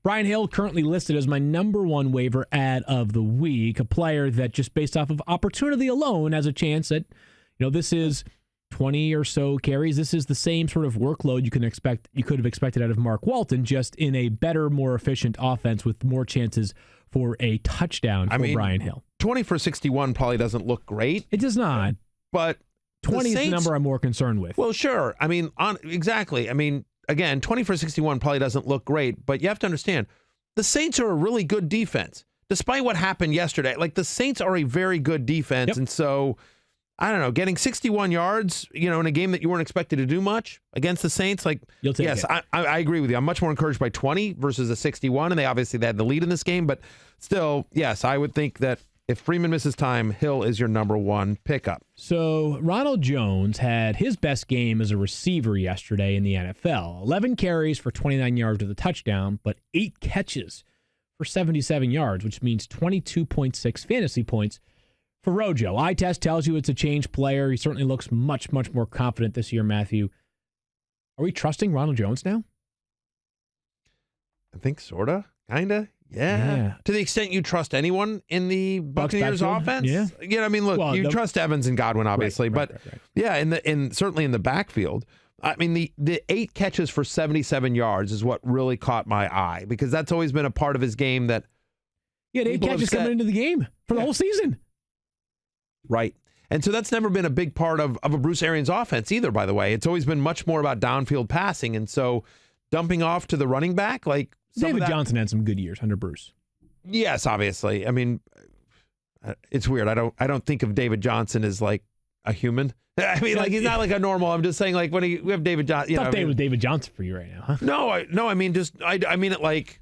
S1: Brian Hill currently listed as my number one waiver ad of the week, a player that just based off of opportunity alone has a chance at, you know, this is 20 or so carries. This is the same sort of workload you could have expected out of Mark Walton, just in a better, more efficient offense with more chances for a touchdown for Brian Hill.
S2: 20 for 61 probably doesn't look great.
S1: It does not.
S2: But
S1: 20 is the number I'm more concerned with.
S2: Well, sure. I mean, exactly. I mean, again, 20 for 61 probably doesn't look great, but you have to understand, the Saints are a really good defense. Despite what happened yesterday, like the Saints are a very good defense, and so I don't know, getting 61 yards, you know, in a game that you weren't expected to do much against the Saints, like,
S1: you'll take it.
S2: I agree with you. I'm much more encouraged by 20 versus a 61, and they obviously had the lead in this game, but still, yes, I would think that if Freeman misses time, Hill is your number one pickup.
S1: So Ronald Jones had his best game as a receiver yesterday in the NFL. 11 carries for 29 yards with a touchdown, but 8 catches for 77 yards, which means 22.6 fantasy points for Rojo. Eye test tells you it's a changed player. He certainly looks much, much more confident this year, Matthew. Are we trusting Ronald Jones now?
S2: I think sorta, kinda. Yeah. To the extent you trust anyone in the Buccaneers offense. Yeah. You know, I mean, look, you trust Evans and Godwin, obviously, but yeah, certainly in the backfield. I mean, the 8 catches for 77 yards is what really caught my eye, because that's always been a part of his game that.
S1: Yeah, 8 catches coming into the game for the whole season.
S2: Right. And so that's never been a big part of a Bruce Arians offense either, by the way. It's always been much more about downfield passing. And so dumping off to the running back. Like
S1: David Johnson had some good years under Bruce.
S2: Yes, obviously. I mean, it's weird. I don't think of David Johnson as like a human. I mean, like he's not like a normal. I'm just saying, like when we have David Johnson.
S1: Tough day with David Johnson for you right now, huh?
S2: No. I mean, I mean it like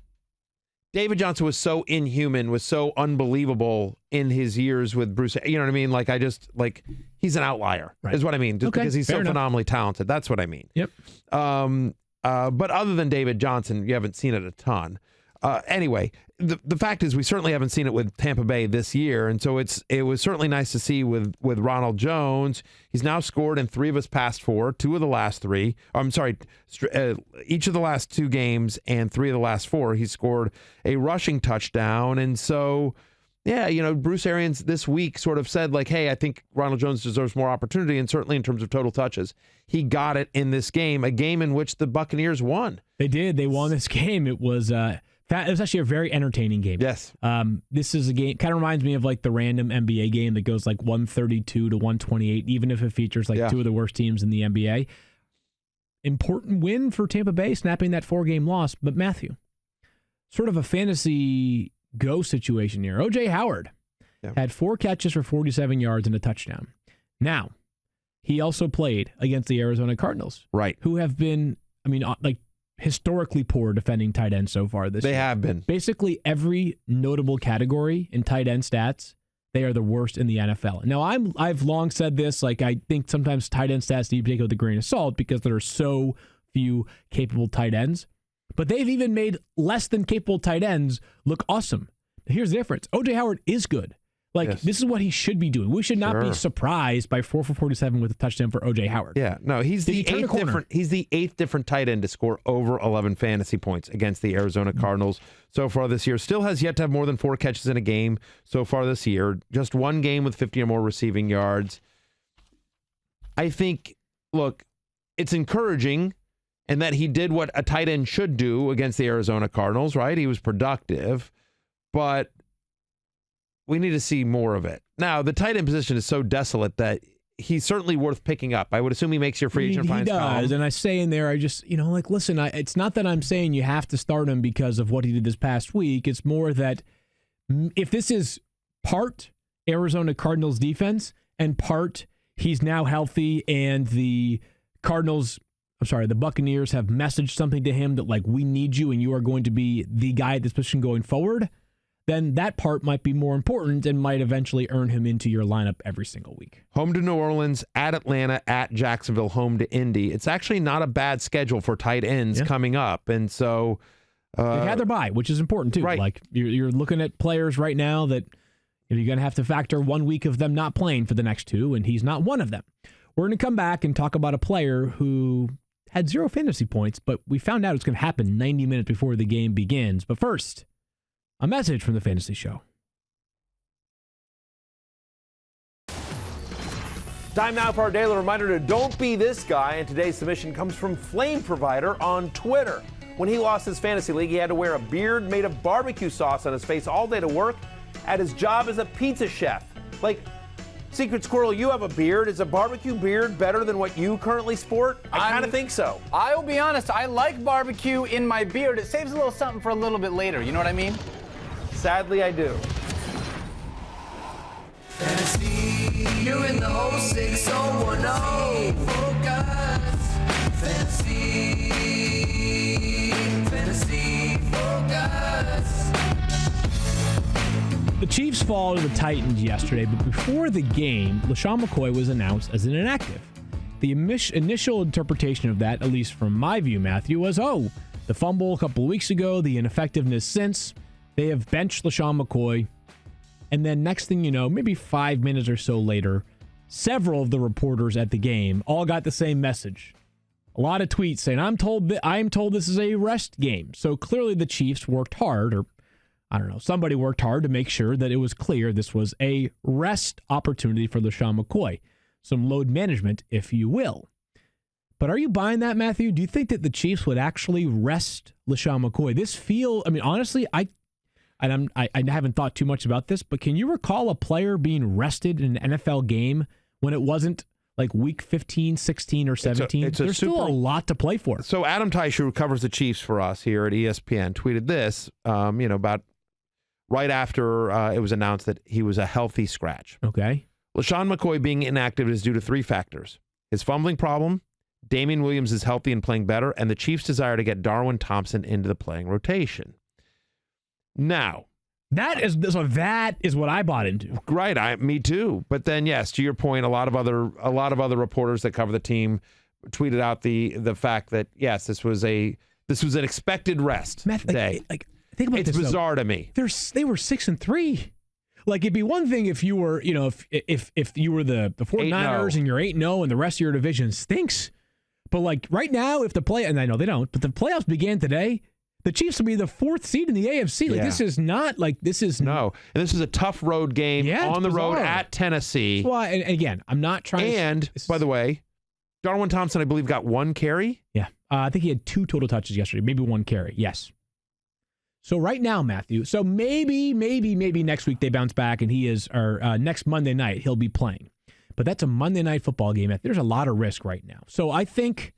S2: David Johnson was so inhuman, was so unbelievable in his years with Bruce. You know what I mean? Like he's an outlier, right, is what I mean. Just because he's so phenomenally talented. That's what I mean.
S1: Yep.
S2: But other than David Johnson, you haven't seen it a ton. Anyway, the fact is we certainly haven't seen it with Tampa Bay this year, and so it was certainly nice to see with Ronald Jones. He's now scored in 3 of his past 4, 2 of the last 3. I'm sorry, each of the last 2 games and 3 of the last 4, he scored a rushing touchdown. And so, yeah, Bruce Arians this week sort of said like, hey, I think Ronald Jones deserves more opportunity, and certainly in terms of total touches, he got it in this game, a game in which the Buccaneers won.
S1: They did. They won this game. It was actually a very entertaining game.
S2: Yes.
S1: This is a game, kind of reminds me of like the random NBA game that goes like 132 to 128, even if it features like 2 of the worst teams in the NBA. Important win for Tampa Bay, snapping that 4-game loss. But Matthew, sort of a fantasy go situation here. O.J. Howard had 4 catches for 47 yards and a touchdown. Now, he also played against the Arizona Cardinals.
S2: Right.
S1: Who have been, historically poor defending tight ends so far this year.
S2: They have been.
S1: Basically every notable category in tight end stats, they are the worst in the NFL. Now, I've long said this, like I think sometimes tight end stats need to take it with a grain of salt because there are so few capable tight ends. But they've even made less than capable tight ends look awesome. Here's the difference. O.J. Howard is good. This is what he should be doing. We should not be surprised by 4 for 47 with a touchdown for O.J. Howard.
S2: Yeah, no, he's the 8th different tight end to score over 11 fantasy points against the Arizona Cardinals so far this year. Still has yet to have more than 4 catches in a game so far this year. Just 1 game with 50 or more receiving yards. I think, look, it's encouraging in that he did what a tight end should do against the Arizona Cardinals, right? He was productive, but we need to see more of it. Now, the tight end position is so desolate that he's certainly worth picking up. I would assume he makes your free agent finds column.
S1: He does, and I say in there, I just, listen, it's not that I'm saying you have to start him because of what he did this past week. It's more that if this is part Arizona Cardinals defense and part he's now healthy and the Buccaneers have messaged something to him that, like, we need you and you are going to be the guy at this position going forward, then that part might be more important and might eventually earn him into your lineup every single week.
S2: Home to New Orleans, at Atlanta, at Jacksonville, home to Indy. It's actually not a bad schedule for tight ends coming up. And so
S1: they had their bye, which is important too.
S2: Right.
S1: Like you're looking at players right now that you're going to have to factor 1 week of them not playing for the next 2, and he's not one of them. We're going to come back and talk about a player who had 0 fantasy points, but we found out it's going to happen 90 minutes before the game begins. But first, a message from the Fantasy Show.
S2: Time now for our daily reminder to don't be this guy. And today's submission comes from Flame Provider on Twitter. When he lost his fantasy league, he had to wear a beard made of barbecue sauce on his face all day to work at his job as a pizza chef. Like, Secret Squirrel, you have a beard. Is a barbecue beard better than what you currently sport? I kind of think so.
S8: I will be honest, I like barbecue in my beard. It saves a little something for a little bit later. You know what I mean?
S2: Sadly, I do.
S9: Fantasy, you're in the whole 6010. Focus. Fantasy, focus.
S1: The Chiefs fall to the Titans yesterday, but before the game, Lesean Mccoy was announced as an inactive. The initial interpretation of that, at least from my view, Matthew, was, the fumble a couple of weeks ago, the ineffectiveness since. They have benched Lesean McCoy, and then next thing you know, maybe 5 minutes or so later, several of the reporters at the game all got the same message. A lot of tweets saying, I'm told this is a rest game. So clearly the Chiefs worked hard, or I don't know, somebody worked hard to make sure that it was clear this was a rest opportunity for Lesean McCoy. Some load management, if you will. But are you buying that, Matthew? Do you think that the Chiefs would actually rest Lesean McCoy? Honestly, I haven't thought too much about this, but can you recall a player being rested in an NFL game when it wasn't like week 15, 16, or 17. There's still a lot to play for.
S2: So Adam Teicher, who covers the Chiefs for us here at ESPN, tweeted this, about right after it was announced that he was a healthy scratch.
S1: Okay.
S2: Lesean McCoy being inactive is due to 3 factors: his fumbling problem, Damian Williams is healthy and playing better, and the Chiefs' desire to get Darwin Thompson into the playing rotation. Now,
S1: that is what I bought into.
S2: Right, me too. But then, yes, to your point, a lot of other reporters that cover the team tweeted out the fact that yes, this was an expected rest day.
S1: Think about
S2: it's
S1: this,
S2: bizarre
S1: though.
S2: To me.
S1: They were 6-3. Like, it'd be one thing if you were, if you were the 49ers and you're 8-0 and the rest of your division stinks. But like right now, and I know they don't, but the playoffs began today. The Chiefs will be the 4th seed in the AFC. Like, this is not like this is
S2: no. And this is a tough road game on the road at Tennessee.
S1: Well, and again, I'm not trying.
S2: And by the way, Darwin Thompson, I believe, got 1 carry.
S1: Yeah, I think he had 2 total touches yesterday, maybe 1 carry. Yes. So right now, Matthew. So maybe next week they bounce back and he is, or next Monday night he'll be playing. But that's a Monday night football game. There's a lot of risk right now. So I think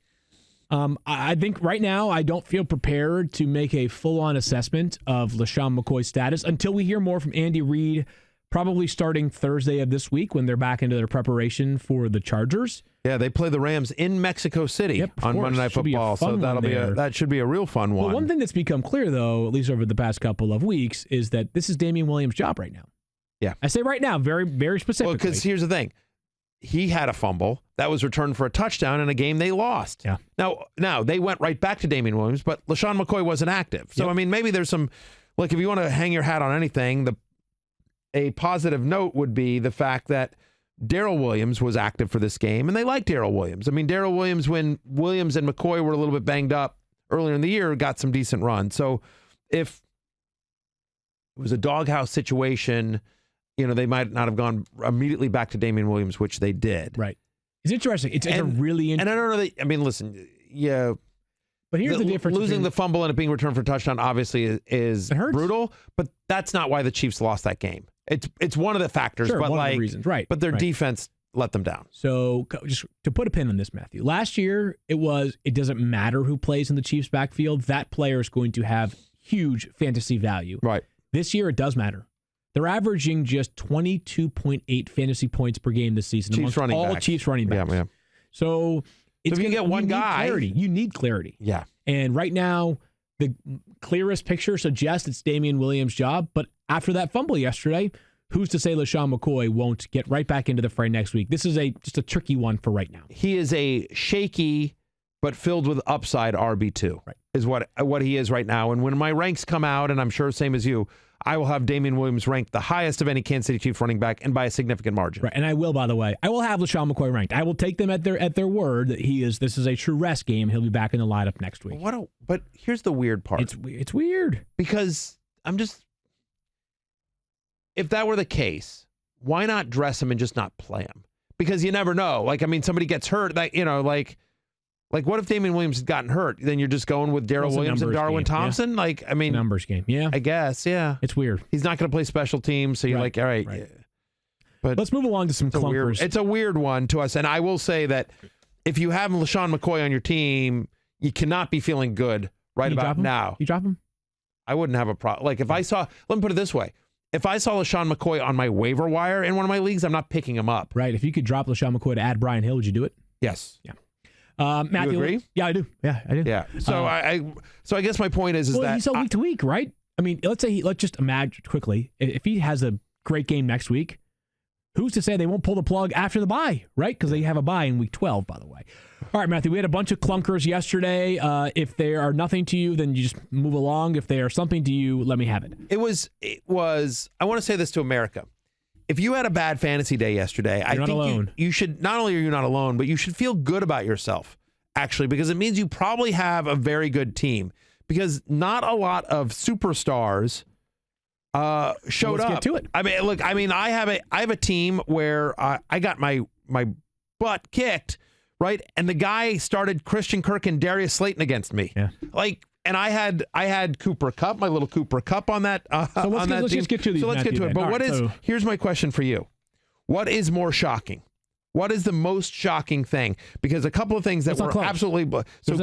S1: right now I don't feel prepared to make a full-on assessment of Lesean McCoy's status until we hear more from Andy Reid, probably starting Thursday of this week when they're back into their preparation for the Chargers.
S2: Yeah, they play the Rams in Mexico City on Monday Night Football, so that should be a real fun one.
S1: Well, one thing that's become clear, though, at least over the past couple of weeks, is that this is Damien Williams' job right now.
S2: Yeah.
S1: I say right now, very, very specifically.
S2: Well, because here's the thing. He had a fumble that was returned for a touchdown in a game they lost.
S1: Yeah.
S2: Now they went right back to Damien Williams, but Lesean McCoy wasn't active. So, I mean, maybe there's some, like, if you want to hang your hat on anything, a positive note would be the fact that Darryl Williams was active for this game, and they like Darryl Williams. I mean, Darryl Williams, when Williams and McCoy were a little bit banged up earlier in the year, got some decent runs. So if it was a doghouse situation, they might not have gone immediately back to Damien Williams, which they did.
S1: Right. It's interesting. It's a really interesting.
S2: And I don't know I mean, listen, yeah.
S1: But here's the difference.
S2: Losing the fumble and it being returned for a touchdown obviously is brutal, but that's not why the Chiefs lost that game. It's one of the factors,
S1: sure,
S2: but
S1: one of the reasons, right?
S2: But their defense let them down.
S1: So just to put a pin on this, Matthew, last year it doesn't matter who plays in the Chiefs' backfield. That player is going to have huge fantasy value.
S2: Right.
S1: This year it does matter. They're averaging just 22.8 fantasy points per game this season
S2: Chiefs running
S1: all
S2: backs.
S1: Chiefs running backs.
S2: Yeah.
S1: So
S2: if you get one guy,
S1: you need clarity.
S2: Yeah.
S1: And right now, the clearest picture suggests it's Damien Williams' job. But after that fumble yesterday, who's to say Lesean McCoy won't get right back into the fray next week? This is just a tricky one for right now.
S2: He is a shaky but filled with upside RB2.
S1: Right.
S2: Is what he is right now. And when my ranks come out, and I'm sure same as you, I will have Damien Williams ranked the highest of any Kansas City Chiefs running back, and by a significant margin.
S1: Right, and I will, by the way, I will have Lesean McCoy ranked. I will take them at their word that this is a true rest game. He'll be back in the lineup next week.
S2: But here's the weird part.
S1: It's weird
S2: because if that were the case, why not dress him and just not play him? Because you never know. Like, I mean, somebody gets hurt. Like what if Damien Williams had gotten hurt? Then you're just going with Darryl Williams and Darwin Thompson? Yeah. Like, I mean,
S1: numbers game. Yeah.
S2: I guess, yeah.
S1: It's weird.
S2: He's not going to play special teams, so you're like, all right.
S1: Right.
S2: Yeah. But
S1: let's move along to some clunkers.
S2: It's a weird one to us. And I will say that if you have Lesean McCoy on your team, you cannot be feeling good about now.
S1: You drop him?
S2: I wouldn't have a problem. Like, if I saw, let me put it this way. If I saw Lesean McCoy on my waiver wire in one of my leagues, I'm not picking him up.
S1: Right. If you could drop Lesean McCoy to add Brian Hill, would you do it?
S2: Yes.
S1: Yeah. Matthew,
S2: you agree?
S1: Yeah, I do. Yeah, I do.
S2: Yeah. So I guess my point is that
S1: he's week to week, right? I mean, let's just imagine quickly if he has a great game next week, who's to say they won't pull the plug after the bye, right? Because they have a bye in week 12, by the way. All right, Matthew, we had a bunch of clunkers yesterday. If they are nothing to you, then you just move along. If they are something to you, let me have it.
S2: It was. I want to say this to America. If you had a bad fantasy day yesterday, I think you should, not only are you not alone, but you should feel good about yourself, actually, because it means you probably have a very good team. Because not a lot of superstars showed up.
S1: Let's get to it.
S2: I mean, look, I have a team where I got my butt kicked, right? And the guy started Christian Kirk and Darius Slate against me.
S1: Yeah.
S2: And I had Cooper Kupp, my little Cooper Kupp on that.
S1: So let's just get to these.
S2: So let's get to it. But here's my question for you. What is more shocking? What is the most shocking thing? Because a couple of things that were absolutely so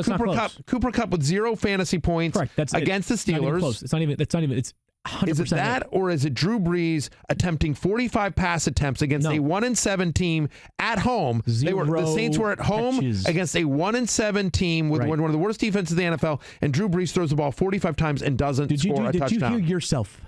S2: Cooper Kupp with 0 fantasy points against the Steelers.
S1: It's not even. It's 100%.
S2: Is it that, or is it Drew Brees attempting 45 pass attempts against a 1-7 team at home? The Saints were at home against a 1-7 team with one of the worst defenses in the NFL, and Drew Brees throws the ball 45 times and doesn't score a touchdown.
S1: Did you hear yourself?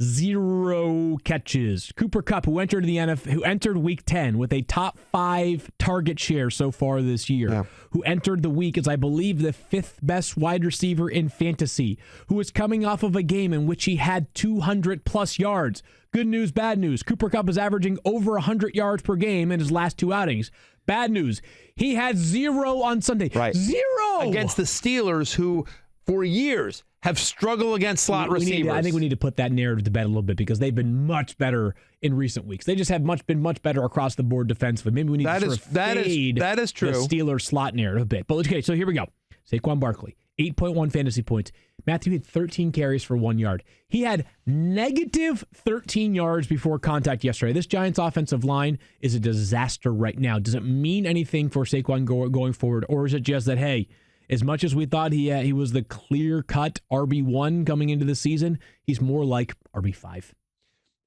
S1: 0 catches. Cooper Kupp, who entered the NFL, who entered Week 10 with a top 5 target share so far this year, who entered the week as I believe the 5th best wide receiver in fantasy, who was coming off of a game in which he had 200 plus yards. Good news, bad news. Cooper Kupp is averaging over 100 yards per game in his last 2 outings. Bad news, he had 0 on Sunday.
S2: Right.
S1: 0
S2: against the Steelers, who for years have struggled against slot receivers.
S1: I think we need to put that narrative to bed a little bit because they've been much better in recent weeks. They just have been much better across the board defensively. Maybe we need to fade
S2: that is true.
S1: The Steelers slot narrative a bit. But okay, so here we go. Saquon Barkley, 8.1 fantasy points. Matthew had 13 carries for 1 yard. He had negative 13 yards before contact yesterday. This Giants offensive line is a disaster right now. Does it mean anything for Saquon going forward, or is it just that, hey, as much as we thought he was the clear-cut RB1 coming into the season, he's more like RB5.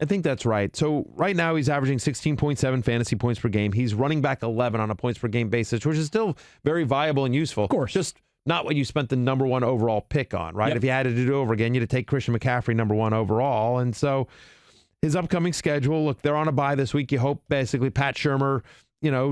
S2: I think that's right. So right now he's averaging 16.7 fantasy points per game. He's running back 11 on a points per game basis, which is still very viable and useful.
S1: Of course.
S2: Just not what you spent the number 1 overall pick on, right?
S1: Yep.
S2: If you had to do it over again, you'd take Christian McCaffrey number 1 overall. And so his upcoming schedule, look, they're on a bye this week. You hope basically Pat Shurmur,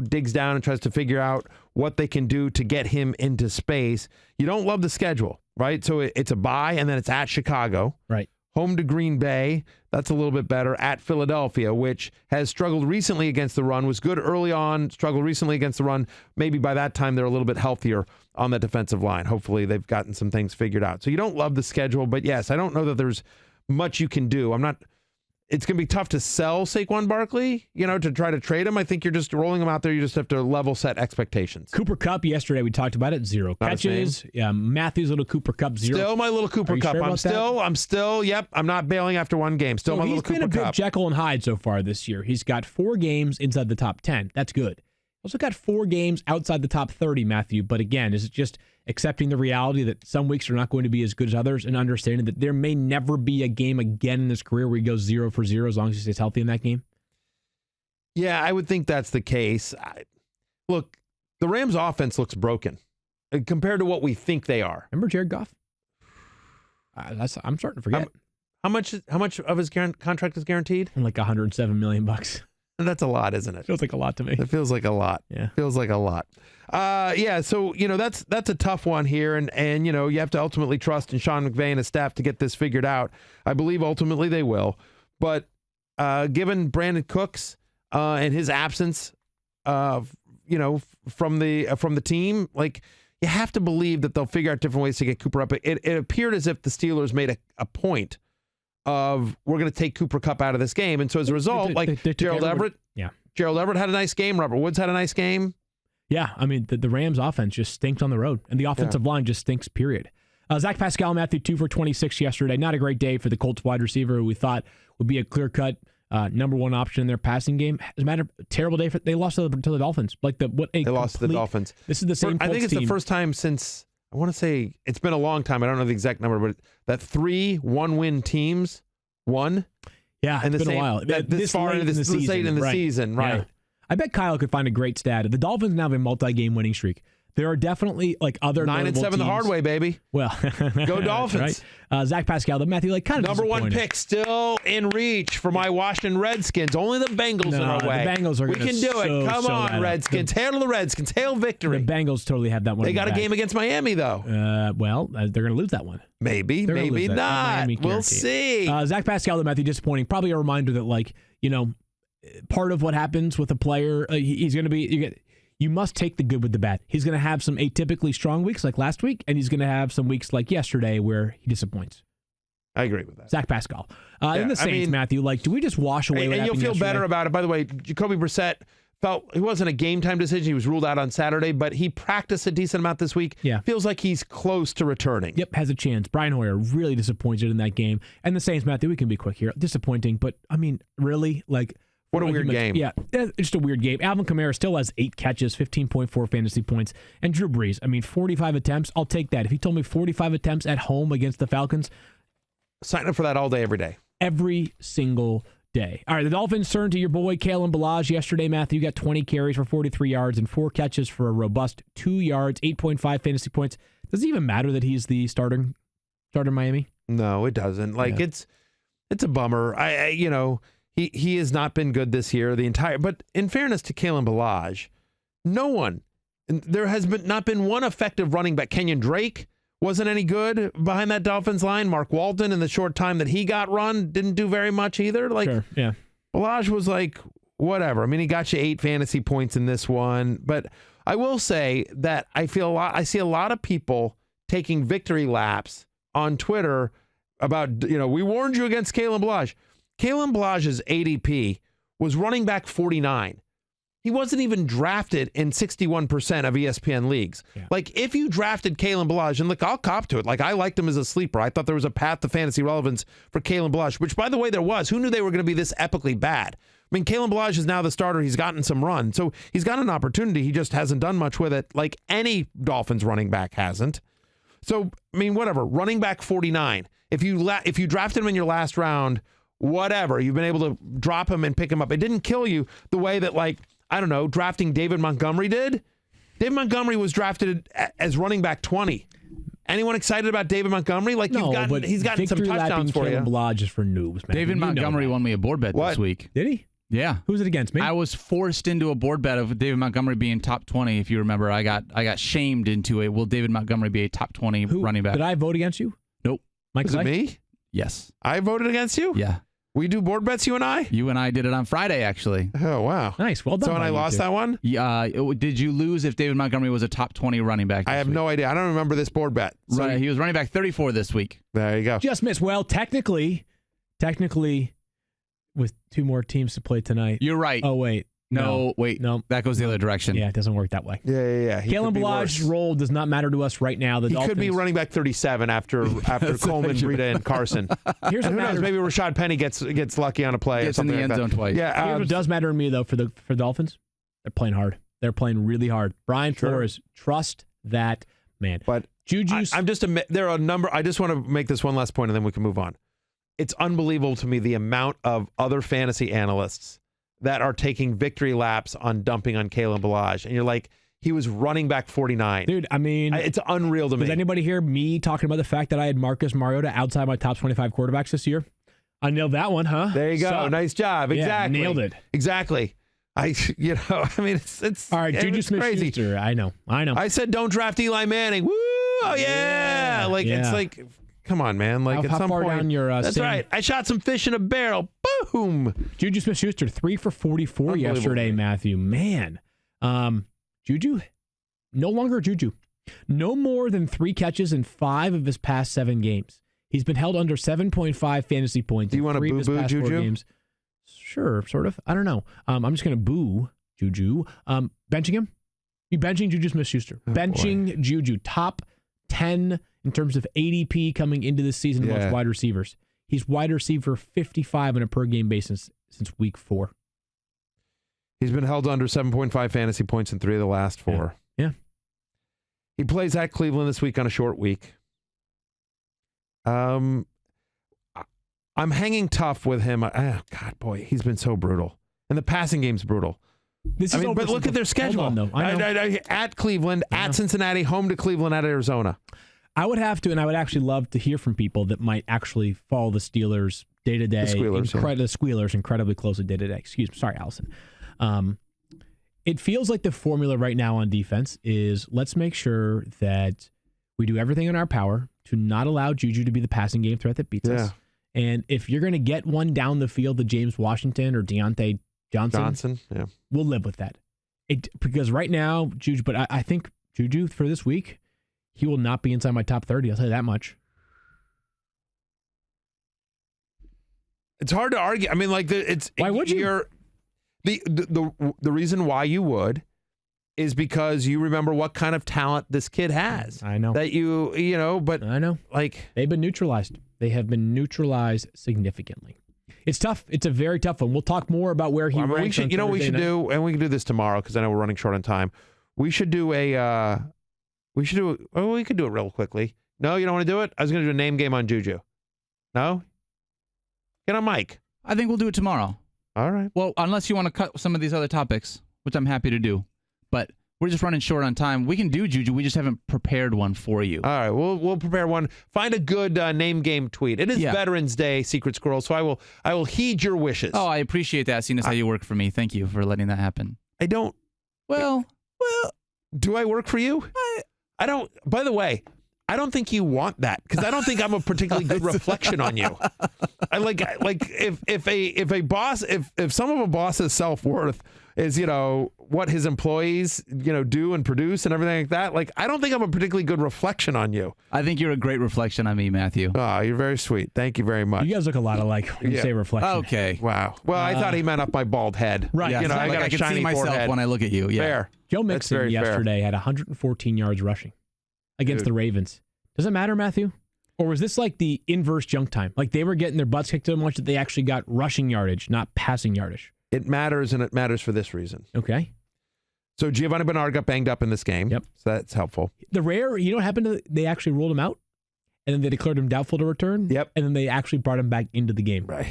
S2: digs down and tries to figure out what they can do to get him into space. You don't love the schedule, right? So it's a bye, and then it's at Chicago.
S1: Right.
S2: Home to Green Bay. That's a little bit better. At Philadelphia, which has struggled recently against the run, was good early on, struggled recently against the run. Maybe by that time they're a little bit healthier on the defensive line. Hopefully they've gotten some things figured out. So you don't love the schedule, but yes, I don't know that there's much you can do. It's going to be tough to sell Saquon Barkley, to try to trade him. I think you're just rolling him out there. You just have to level set expectations.
S1: Cooper Kupp, yesterday we talked about it, 0 catches. Yeah, Matthew's little Cooper Kupp, 0.
S2: Still my little Cooper Kupp.
S1: Sure
S2: I'm still, yep, I'm not bailing after one game. Still my little Cooper Kupp.
S1: He's been a bit Jekyll and Hyde so far this year. He's got 4 games inside the top 10. That's good. Also got 4 games outside the top 30, Matthew. But again, is it just accepting the reality that some weeks are not going to be as good as others and understanding that there may never be a game again in his career where he goes 0 for 0 as long as he stays healthy in that game?
S2: Yeah, I would think that's the case. Look, the Rams' offense looks broken compared to what we think they are.
S1: Remember Jared Goff? I'm starting to forget.
S2: How much of his contract is guaranteed?
S1: Like $107 million.
S2: That's a lot, isn't it?
S1: Feels like a lot to me.
S2: It feels like a lot.
S1: Yeah.
S2: Feels like a lot. So, that's a tough one here. And you have to ultimately trust in Sean McVay and his staff to get this figured out. I believe ultimately they will. But given Brandon Cooks and his absence, from the team, like, you have to believe that they'll figure out different ways to get Cooper up. It appeared as if the Steelers made a point of, we're going to take Cooper Kupp out of this game. And so as a result, Gerald Everett had a nice game. Robert Woods had a nice game.
S1: Yeah, I mean, the Rams offense just stinks on the road, and the offensive line just stinks, period. Zach Pascale, Matthew, 2 for 26 yesterday. Not a great day for the Colts wide receiver who we thought would be a clear-cut number 1 option in their passing game. As a matter of terrible day, they lost to the Dolphins. They lost to the Dolphins. This is the same Colts
S2: I think it's
S1: team.
S2: The first time since, I want to say, it's been a long time. I don't know the exact number, but that 3 one-win teams won.
S1: Yeah, it's been a while.
S2: This far into the season, right.
S1: Yeah. I bet Kyle could find a great stat. The Dolphins now have a multi-game winning streak. There are definitely other
S2: 9-7
S1: teams.
S2: The hard way, baby.
S1: Well,
S2: go Dolphins.
S1: Right? Zach Pascale, Matthew, kind of
S2: number 1 pick still in reach for my Washington Redskins. Only the Bengals in our way.
S1: The Bengals are.
S2: We can do it. Come on, Redskins. Hail the Redskins. Hail victory.
S1: The Bengals totally have that one.
S2: They got a game against Miami though.
S1: They're going to lose that one.
S2: Maybe not. We'll see.
S1: Zach Pascale, Matthew, disappointing. Probably a reminder that part of what happens with a player, he's going to be. You must take the good with the bad. He's going to have some atypically strong weeks like last week, and he's going to have some weeks like yesterday where he disappoints.
S2: I agree with that.
S1: Zach Pascale. In the Saints, Matthew, do we just wash away what happened
S2: you'll feel
S1: yesterday?
S2: better about it. By the way, Jacoby Brissett felt it wasn't a game-time decision. He was ruled out on Saturday, but he practiced a decent amount this week.
S1: Yeah.
S2: Feels like he's close to returning.
S1: Yep, has a chance. Brian Hoyer really disappointed in that game. And the Saints, Matthew, we can be quick here. Disappointing, but, really,
S2: What a weird game.
S1: Yeah, it's just a weird game. Alvin Kamara still has 8 catches, 15.4 fantasy points. And Drew Brees, 45 attempts, I'll take that. If he told me 45 attempts at home against the Falcons,
S2: sign up for that all day, every day.
S1: Every single day. All right, the Dolphins turned to your boy, Kalen Ballage. Yesterday, Matthew got 20 carries for 43 yards and 4 catches for a robust 2 yards, 8.5 fantasy points. Does it even matter that he's the starter in Miami?
S2: No, it doesn't. It's a bummer. He has not been good this year. But in fairness to Kalen Ballage, there has not been one effective running back. Kenyan Drake wasn't any good behind that Dolphins line. Mark Walton, in the short time that he got run, didn't do very much either.
S1: Sure, yeah.
S2: Ballage was whatever. He got you 8 fantasy points in this one. But I will say that I see a lot of people taking victory laps on Twitter about, we warned you against Kalen Ballage. Kalen Ballage's ADP was running back 49. He wasn't even drafted in 61% of ESPN leagues. Yeah. If you drafted Kalen Ballage, and look, I'll cop to it. I liked him as a sleeper. I thought there was a path to fantasy relevance for Kalen Ballage, which, by the way, there was. Who knew they were going to be this epically bad? Kalen Ballage is now the starter. He's gotten some run. So he's got an opportunity. He just hasn't done much with it, like any Dolphins running back hasn't. So, whatever. Running back 49. If you drafted him in your last round, whatever, you've been able to drop him and pick him up. It didn't kill you the way that, drafting David Montgomery did. David Montgomery was drafted as running back 20. Anyone excited about David Montgomery? He's gotten some touchdowns for you.
S1: Ballage is for noobs, man.
S3: David Montgomery won me a board bet this week.
S1: Did he?
S3: Yeah.
S1: Who's it against? Me?
S3: I was forced into a board bet of David Montgomery being top 20. If you remember, I got shamed into will David Montgomery be a top 20 running back?
S1: Did I vote against you?
S3: Nope.
S1: Mike,
S2: was it me?
S3: Yes.
S2: I voted against you?
S3: Yeah.
S2: We do board bets, you and I?
S3: You and I did it on Friday, actually.
S2: Oh, wow.
S1: Nice. Well done.
S2: So, and I lost that one?
S3: Did you lose if David Montgomery was a top 20 running back this
S2: I have
S3: week?
S2: no idea. I don't remember this board bet.
S3: So he was running back 34 this week.
S2: There you go.
S1: Just missed. Well, technically, with 2 more teams to play tonight.
S3: You're right.
S1: Oh, wait.
S3: No. That goes the other direction.
S1: Yeah, it doesn't work that way.
S2: Yeah.
S1: Kalen Ballage's role does not matter to us right now.
S2: He could be running back 37 after Coleman, Breida, and Carson.
S1: Here's what matters.
S2: Maybe Rashad Penny gets lucky on a play.
S3: Gets in the end zone twice.
S2: Yeah.
S1: Here's what does matter to me, though, for the Dolphins. They're playing hard. They're playing really hard. Brian Flores, trust that man.
S2: But
S1: Juju's.
S2: there are a number. I just want to make this one last point, and then we can move on. It's unbelievable to me the amount of other fantasy analysts that are taking victory laps on dumping on Kalen Ballage. And you're like, he was running back 49.
S1: Dude,
S2: it's unreal to me.
S1: Does anybody hear me talking about the fact that I had Marcus Mariota outside my top 25 quarterbacks this year? I nailed that one, huh?
S2: There you go. Nice job. Exactly.
S1: Yeah, nailed it.
S2: Exactly. It's
S1: all right. Juju
S2: Smith-Schuster.
S1: I know.
S2: I said don't draft Eli Manning. Woo! Oh yeah! It's like, come on, man. Like
S1: how
S2: at some
S1: far
S2: point,
S1: down your
S2: that's right. I shot some fish in a barrel. Boom!
S1: Juju Smith-Schuster 3 for 44 yesterday, Matthew. Man, Juju, no longer Juju. No more than 3 catches in 5 of his past 7 games. He's been held under 7.5 fantasy points.
S2: Do you want to boo Juju?
S1: Games. Sure, sort of. I don't know. I'm just going to boo Juju. Benching him? You benching Juju Smith-Schuster. Benching Juju. Top 10 in terms of ADP coming into this season amongst wide receivers. He's wide receiver 55 on a per-game basis since week 4.
S2: He's been held under 7.5 fantasy points in 3 of the last 4.
S1: Yeah.
S2: He plays at Cleveland this week on a short week. I'm hanging tough with him. God, boy, he's been so brutal. And the passing game's brutal. But look at their schedule. At Cleveland, at Cincinnati, home to Cleveland, at Arizona.
S1: I would have to, and I would actually love to hear from people that might actually follow the Steelers day to day. The Squealers incredibly closely day to day. Excuse me. Sorry, Allison. It feels like the formula right now on defense is let's make sure that we do everything in our power to not allow Juju to be the passing game threat that beats us. And if you're going to get one down the field to James Washington or Deontay Johnson, we'll live with that. Because right now, Juju, but I think Juju for this week, he will not be inside my top 30. I'll tell you that much.
S2: It's hard to argue. I mean, like,
S1: why would you?
S2: The reason why you would is because you remember what kind of talent this kid has.
S1: I know
S2: that but
S1: I know,
S2: like
S1: they've been neutralized. They have been neutralized significantly. It's tough. It's a very tough one. We'll talk more about where he ranks.
S2: You know what we should do, and we can do this tomorrow because I know we're running short on time. We should do we could do it real quickly. No, you don't want to do it? I was going to do a name game on Juju. No? Get on mic.
S3: I think we'll do it tomorrow.
S2: All right.
S3: Well, unless you want to cut some of these other topics, which I'm happy to do. But we're just running short on time. We can do Juju. We just haven't prepared one for you.
S2: All right. We'll prepare one. Find a good name game tweet. It is Veterans Day, Secret Squirrel, so I will heed your wishes.
S3: Oh, I appreciate that, seeing as how you work for me. Thank you for letting that happen.
S2: I don't.
S3: Well,
S2: do I work for you? I don't. By the way, I don't think you want that because I don't think I'm a particularly good reflection on you. I like if a boss if some of a boss's self-worth is what his employees do and produce and everything like that, like I don't think I'm a particularly good reflection on you.
S3: I think you're a great reflection on me, Matthew.
S2: Oh, you're very sweet. Thank you very much.
S1: You guys look a lot alike when you say reflection.
S3: Okay.
S2: Wow. Well, I thought he meant up my bald head.
S1: Right.
S3: Yeah,
S2: I got
S3: I
S2: a
S3: can
S2: shiny
S3: see myself
S2: forehead.
S3: when I look at you. Yeah.
S2: Fair.
S1: Joe Mixon yesterday had 114 yards rushing against the Ravens. Does it matter, Matthew? Or was this like the inverse junk time? Like they were getting their butts kicked so much that they actually got rushing yardage, not passing yardage.
S2: It matters, and it matters for this reason.
S1: Okay.
S2: So Giovanni Bernard got banged up in this game.
S1: Yep.
S2: So that's helpful.
S1: What happened? They actually ruled him out, and then they declared him doubtful to return.
S2: Yep.
S1: And then they actually brought him back into the game.
S2: Right.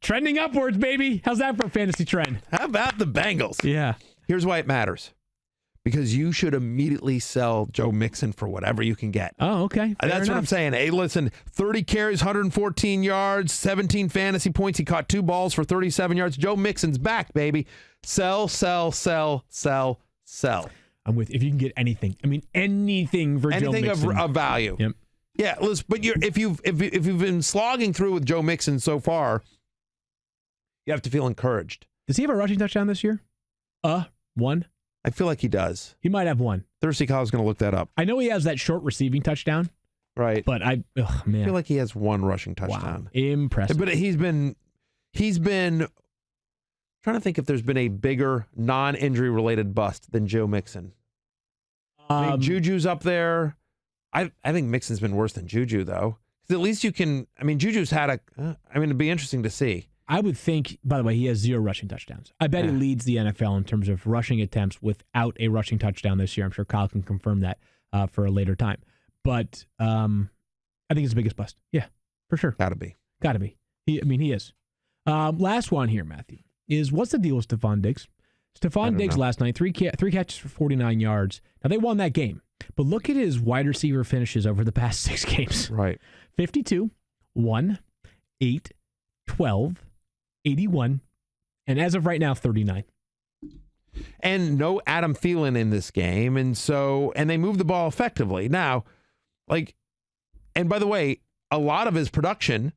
S1: Trending upwards, baby. How's that for a fantasy trend?
S2: How about the Bengals?
S1: Yeah.
S2: Here's why it matters. Because you should immediately sell Joe Mixon for whatever you can get.
S1: Oh, okay.
S2: That's what I'm saying. Hey, listen, 30 carries, 114 yards, 17 fantasy points. He caught 2 balls for 37 yards. Joe Mixon's back, baby. Sell, sell, sell, sell, sell.
S1: I'm with if you can get anything. I mean, anything for Joe Mixon.
S2: Anything of value.
S1: Yep.
S2: Yeah, listen, but if you've been slogging through with Joe Mixon so far, you have to feel encouraged.
S1: Does he have a rushing touchdown this year? One?
S2: I feel like he does.
S1: He might have one.
S2: Thirsty Kyle's going to look that up.
S1: I know he has that short receiving touchdown.
S2: Right.
S1: But I
S2: feel like he has one rushing touchdown.
S1: Wow. Impressive.
S2: But he's been trying to think if there's been a bigger non-injury related bust than Joe Mixon. I mean, Juju's up there. I think Mixon's been worse than Juju though. Because at least you can. I mean, Juju's had it'd be interesting to see.
S1: I would think, by the way, he has 0 rushing touchdowns. I bet he leads the NFL in terms of rushing attempts without a rushing touchdown this year. I'm sure Kyle can confirm that for a later time. But I think it's the biggest bust. Yeah, for sure.
S2: Gotta be.
S1: He is. Last one here, Matthew, is what's the deal with Stephon Diggs? Stephon Diggs last night, three catches for 49 yards. Now, they won that game. But look at his wide receiver finishes over the past 6 games.
S2: Right.
S1: 52, 1, 8, 12, 81, and as of right now, 39.
S2: And no Adam Thielen in this game, and they moved the ball effectively. Now, and by the way, a lot of the production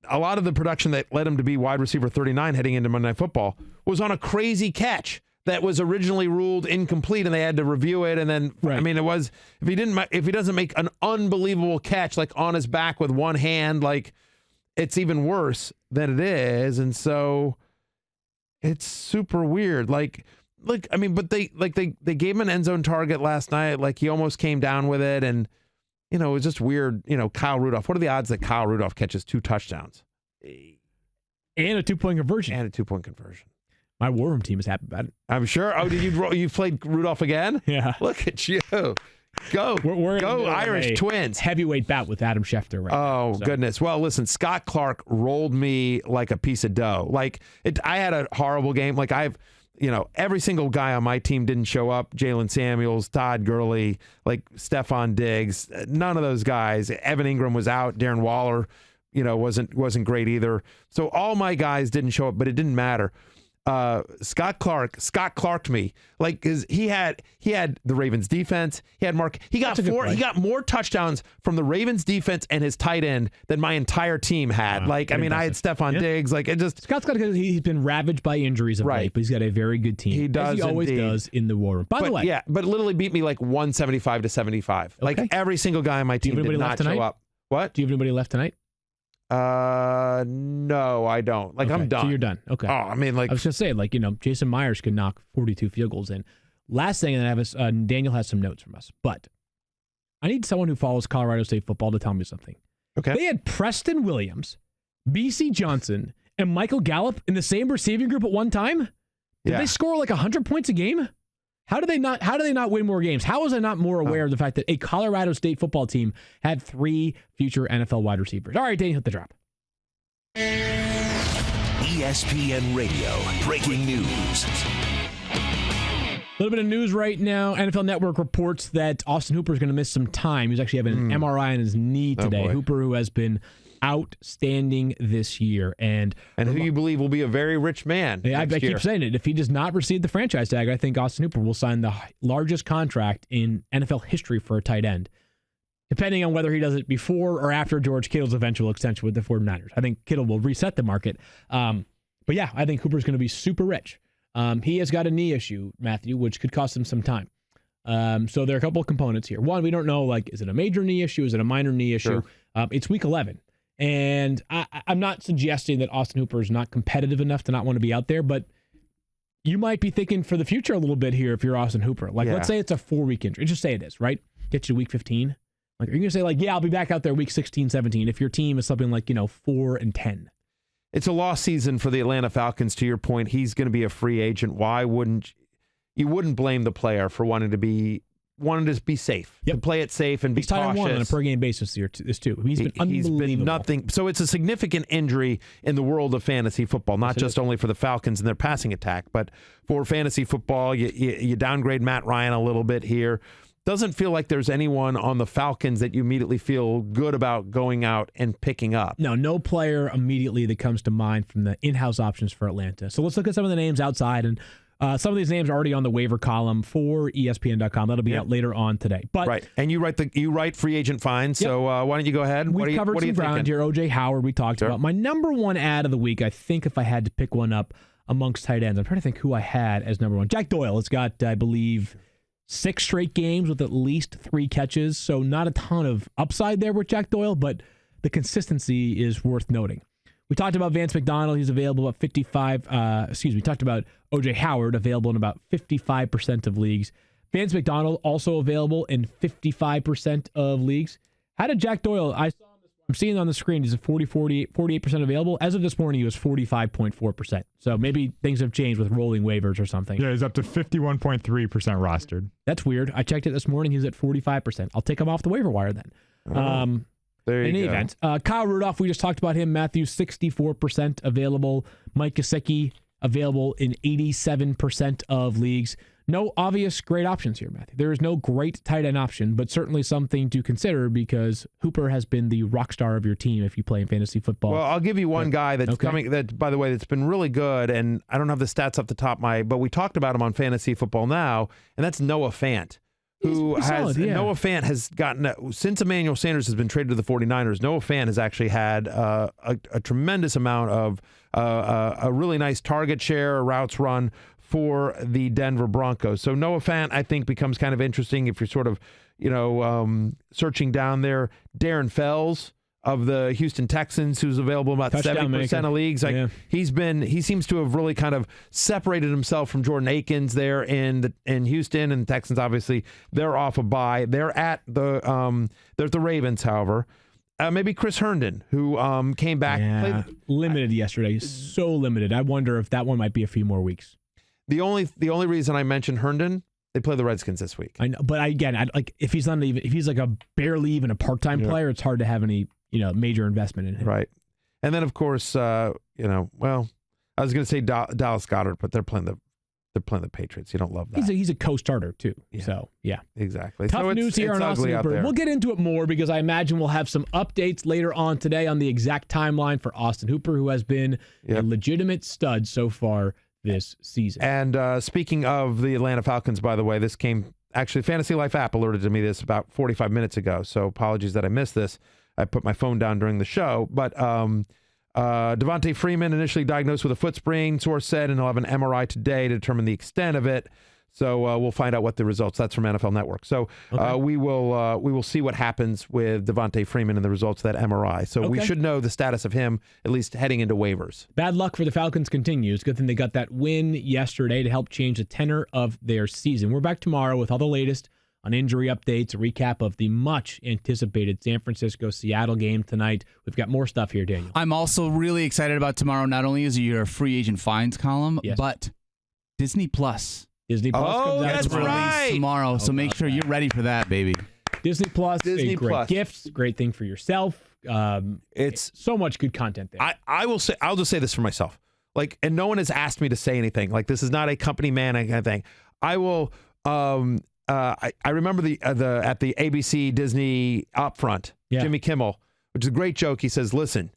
S2: that led him to be wide receiver 39 heading into Monday Night Football was on a crazy catch that was originally ruled incomplete, and they had to review it. And then, right. I mean, it was if he doesn't make an unbelievable catch like on his back with one hand, it's even worse than it is. And so it's super weird. But they gave him an end zone target last night. He almost came down with it. And, it was just weird. Kyle Rudolph, what are the odds that Kyle Rudolph catches 2 touchdowns?
S1: And a 2-point conversion. My War Room team is happy about it.
S2: I'm sure. Oh, you played Rudolph again?
S1: Yeah.
S2: Look at you. Go. Go Irish Twins.
S1: Heavyweight bout with Adam Schefter right now.
S2: Oh, goodness. Well, listen, Scott Clark rolled me like a piece of dough. I had a horrible game. Every single guy on my team didn't show up. Jalen Samuels, Todd Gurley, Stephon Diggs. None of those guys. Evan Engram was out. Darren Waller, wasn't great either. So all my guys didn't show up, but it didn't matter. Scott Clarked me because he had the Ravens defense. He got more touchdowns from the Ravens defense and his tight end than my entire team had. I had Stephon Diggs.
S1: Scott's he's been ravaged by injuries of late, but he's got a very good team.
S2: He does,
S1: as he always does in the War Room. By the way,
S2: but literally beat me 175-75.
S1: Okay.
S2: Every single guy on my team did not show up. What?
S1: Do you have anybody left tonight?
S2: No, I don't. I'm done.
S1: So you're done. Okay.
S2: Oh, I mean,
S1: I was just saying, Jason Myers could knock 42 field goals in. Last thing that I have is Daniel has some notes from us, but I need someone who follows Colorado State football to tell me something.
S2: Okay.
S1: They had Preston Williams, B.C. Johnson, and Michael Gallup in the same receiving group at one time? Did they score like 100 points a game? How do they not win more games? How was I not more aware of the fact that a Colorado State football team had 3 future NFL wide receivers? All right, Danny, hit the drop.
S4: ESPN Radio, breaking news.
S1: A little bit of news right now. NFL Network reports that Austin Hooper is going to miss some time. He's actually having an MRI on his knee today. Hooper, who has been outstanding this year. And
S2: who you believe will be a very rich man.
S1: I keep saying it. If he does not receive the franchise tag, I think Austin Hooper will sign the largest contract in NFL history for a tight end, depending on whether he does it before or after George Kittle's eventual extension with the 49ers. I think Kittle will reset the market. But yeah, I think Hooper's going to be super rich. He has got a knee issue, Matthew, which could cost him some time. So there are a couple of components here. One, we don't know, like, is it a major knee issue? Is it a minor knee issue? Sure. It's week 11. And I'm not suggesting that Austin Hooper is not competitive enough to not want to be out there, but you might be thinking for the future a little bit here if you're Austin Hooper. Like, let's say it's a 4-week injury. Just say it is, right? Get you to week 15. Like, are you going to say, like, yeah, I'll be back out there week 16, 17 if your team is something like, 4-10?
S2: It's a lost season for the Atlanta Falcons. To your point, he's going to be a free agent. Why wouldn't you blame the player for wanting to be safe, to play it safe and be cautious. He's tied on a per game basis here too. He's been unbelievable. He's been nothing. So it's a significant injury in the world of fantasy football, not just only for the Falcons and their passing attack, but for fantasy football. You downgrade Matt Ryan a little bit here. Doesn't feel like there's anyone on the Falcons that you immediately feel good about going out and picking up.
S1: No player immediately that comes to mind from the in-house options for Atlanta. So let's look at some of the names outside, and some of these names are already on the waiver column for ESPN.com. That'll be out later on today. But
S2: right, and you write free agent fines. So why don't you go ahead?
S1: We covered some ground here. O.J. Howard, we talked about. My number one ad of the week, I think if I had to pick one up amongst tight ends, I'm trying to think who I had as number one. Jack Doyle. It's got, I believe, 6 straight games with at least 3 catches. So not a ton of upside there with Jack Doyle, but the consistency is worth noting. We talked about Vance McDonald. He's available at 55. We talked about O.J. Howard, available in about 55% of leagues. Vance McDonald also available in 55% of leagues. How did Jack Doyle? I'm seeing on the screen he's at 48% available. As of this morning, he was 45.4%. So maybe things have changed with rolling waivers or something.
S7: Yeah, he's up to 51.3% rostered.
S1: That's weird. I checked it this morning. He's at 45%. I'll take him off the waiver wire then.
S2: There you
S1: in any
S2: go.
S1: event, Kyle Rudolph, we just talked about him. Matthew, 64% available. Mike Gesicki, available in 87% of leagues. No obvious great options here, Matthew. There is no great tight end option, but certainly something to consider because Hooper has been the rock star of your team if you play in fantasy football.
S2: Well, I'll give you one guy that's coming, that, by the way, that's been really good, and I don't have the stats up the top of but we talked about him on Fantasy Football Now, and that's Noah Fant. Noah Fant has gotten, since Emmanuel Sanders has been traded to the 49ers, Noah Fant has actually had a tremendous amount of a really nice target share, routes run for the Denver Broncos. So Noah Fant, I think, becomes kind of interesting if you're sort of, searching down there. Darren Fells of the Houston Texans, who's available in about 70% of leagues. He seems to have really kind of separated himself from Jordan Akins there in Houston, and the Texans, obviously, they're off a bye. They're at the Ravens, however. Maybe Chris Herndon, who came back.
S1: Limited yesterday. So limited. I wonder if that one might be a few more weeks.
S2: The only reason I mentioned Herndon, they play the Redskins this week.
S1: I know, but if he's like a barely even a part-time player, it's hard to have any major investment in him.
S2: Right. And then, of course, I was going to say Dallas Goedert, but they're playing the Patriots. You don't love that.
S1: He's a co-starter, too. Yeah. So, yeah.
S2: Exactly.
S1: Tough news here on Austin Hooper. We'll get into it more because I imagine we'll have some updates later on today on the exact timeline for Austin Hooper, who has been a legitimate stud so far this season.
S2: And speaking of the Atlanta Falcons, by the way, this came, actually, Fantasy Life app alerted to me this about 45 minutes ago, so apologies that I missed this. I put my phone down during the show, but Devonta Freeman initially diagnosed with a foot sprain, source said, and he'll have an MRI today to determine the extent of it. So we'll find out what the results. That's from NFL Network. So we will see what happens with Devonta Freeman and the results of that MRI. So we should know the status of him at least heading into waivers.
S1: Bad luck for the Falcons continues. Good thing they got that win yesterday to help change the tenor of their season. We're back tomorrow with all the latest on injury updates, a recap of the much-anticipated San Francisco-Seattle game tonight. We've got more stuff here, Daniel.
S3: I'm also really excited about tomorrow. Not only is it your free agent fines column, but Disney Plus.
S1: Disney Plus comes out
S2: that's
S1: tomorrow.
S2: right.
S3: Tomorrow, so make sure you're ready for that, baby.
S1: Disney Plus,
S2: Disney
S1: great
S2: Plus.
S1: gifts, great thing for yourself. It's so much good content there.
S2: I'll just say this for myself. Like, and no one has asked me to say anything. Like, this is not a company man kind of thing. I will. I remember at the ABC Disney upfront, Jimmy Kimmel, which is a great joke. He says, "Listen,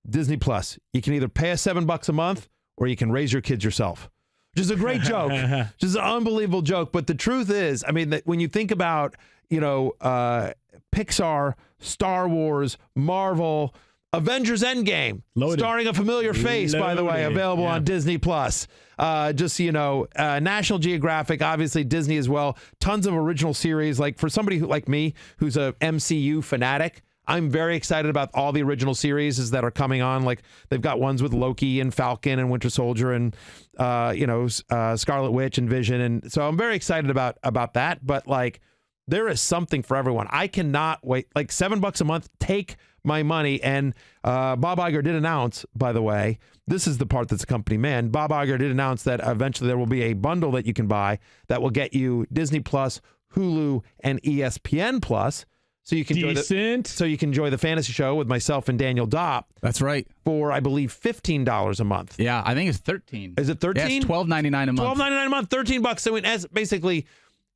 S2: Disney Plus, you can either pay us $7 a month or you can raise your kids yourself." Which is a great joke, just an unbelievable joke. But the truth is, I mean, that when you think about, Pixar, Star Wars, Marvel, Avengers Endgame, starring a familiar face, by the way, available on Disney Plus. National Geographic, obviously Disney as well. Tons of original series. Like for somebody like me, who's a MCU fanatic, I'm very excited about all the original series that are coming on. Like they've got ones with Loki and Falcon and Winter Soldier and Scarlet Witch and Vision, and so I'm very excited about that. But like, there is something for everyone. I cannot wait. Like $7 a month, take my money. And Bob Iger did announce, by the way, this is the part that's a company man. Bob Iger did announce that eventually there will be a bundle that you can buy that will get you Disney Plus, Hulu, and ESPN Plus. So you can enjoy the fantasy show with myself and Daniel Dopp.
S3: That's right.
S2: For, I believe, $15 a month.
S3: Yeah, I think it's 13.
S2: Is it 13?
S3: Yeah, it's $12.99 a month.
S2: $12.99 a month, $13. So basically,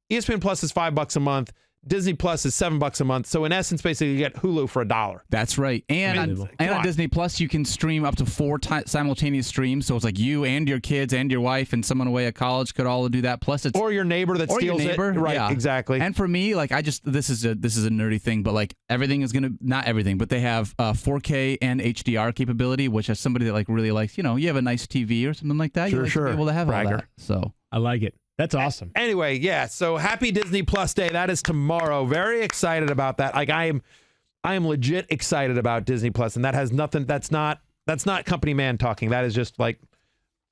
S2: ESPN Plus is $5 a month. Disney Plus is $7 a month. So in essence, basically, you get Hulu for $1.
S3: That's right. And on Disney Plus, you can stream up to 4 simultaneous streams. So it's like you and your kids and your wife and someone away at college could all do that. Plus, it's
S2: or your neighbor that steals it. Right,
S3: yeah.
S2: Exactly.
S3: And for me, like this is a nerdy thing, but like everything is not everything, but they have 4K and HDR capability, which as somebody that like really likes, you have a nice TV or something like that, you like to be able to have all that. So
S1: I like it. That's awesome.
S2: Anyway, yeah. So happy Disney Plus Day. That is tomorrow. Very excited about that. Like I am legit excited about Disney Plus, and that has nothing. That's not company man talking. That is just like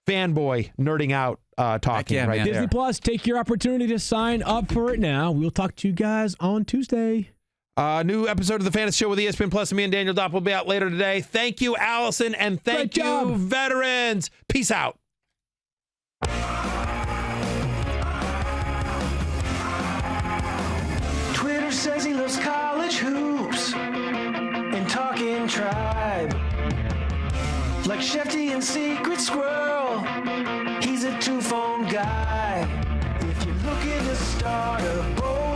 S2: fanboy nerding out talking right there.
S1: Disney Plus. Take your opportunity to sign up for it now. We'll talk to you guys on Tuesday.
S2: New episode of the Fantasy Show with ESPN Plus and me and Daniel Dopp will be out later today. Thank you, Allison, and thank you, veterans. Peace out.
S9: Says he loves college hoops and talking tribe. Like Shefty and Secret Squirrel, he's a two-phone guy. If you're looking to start a bowl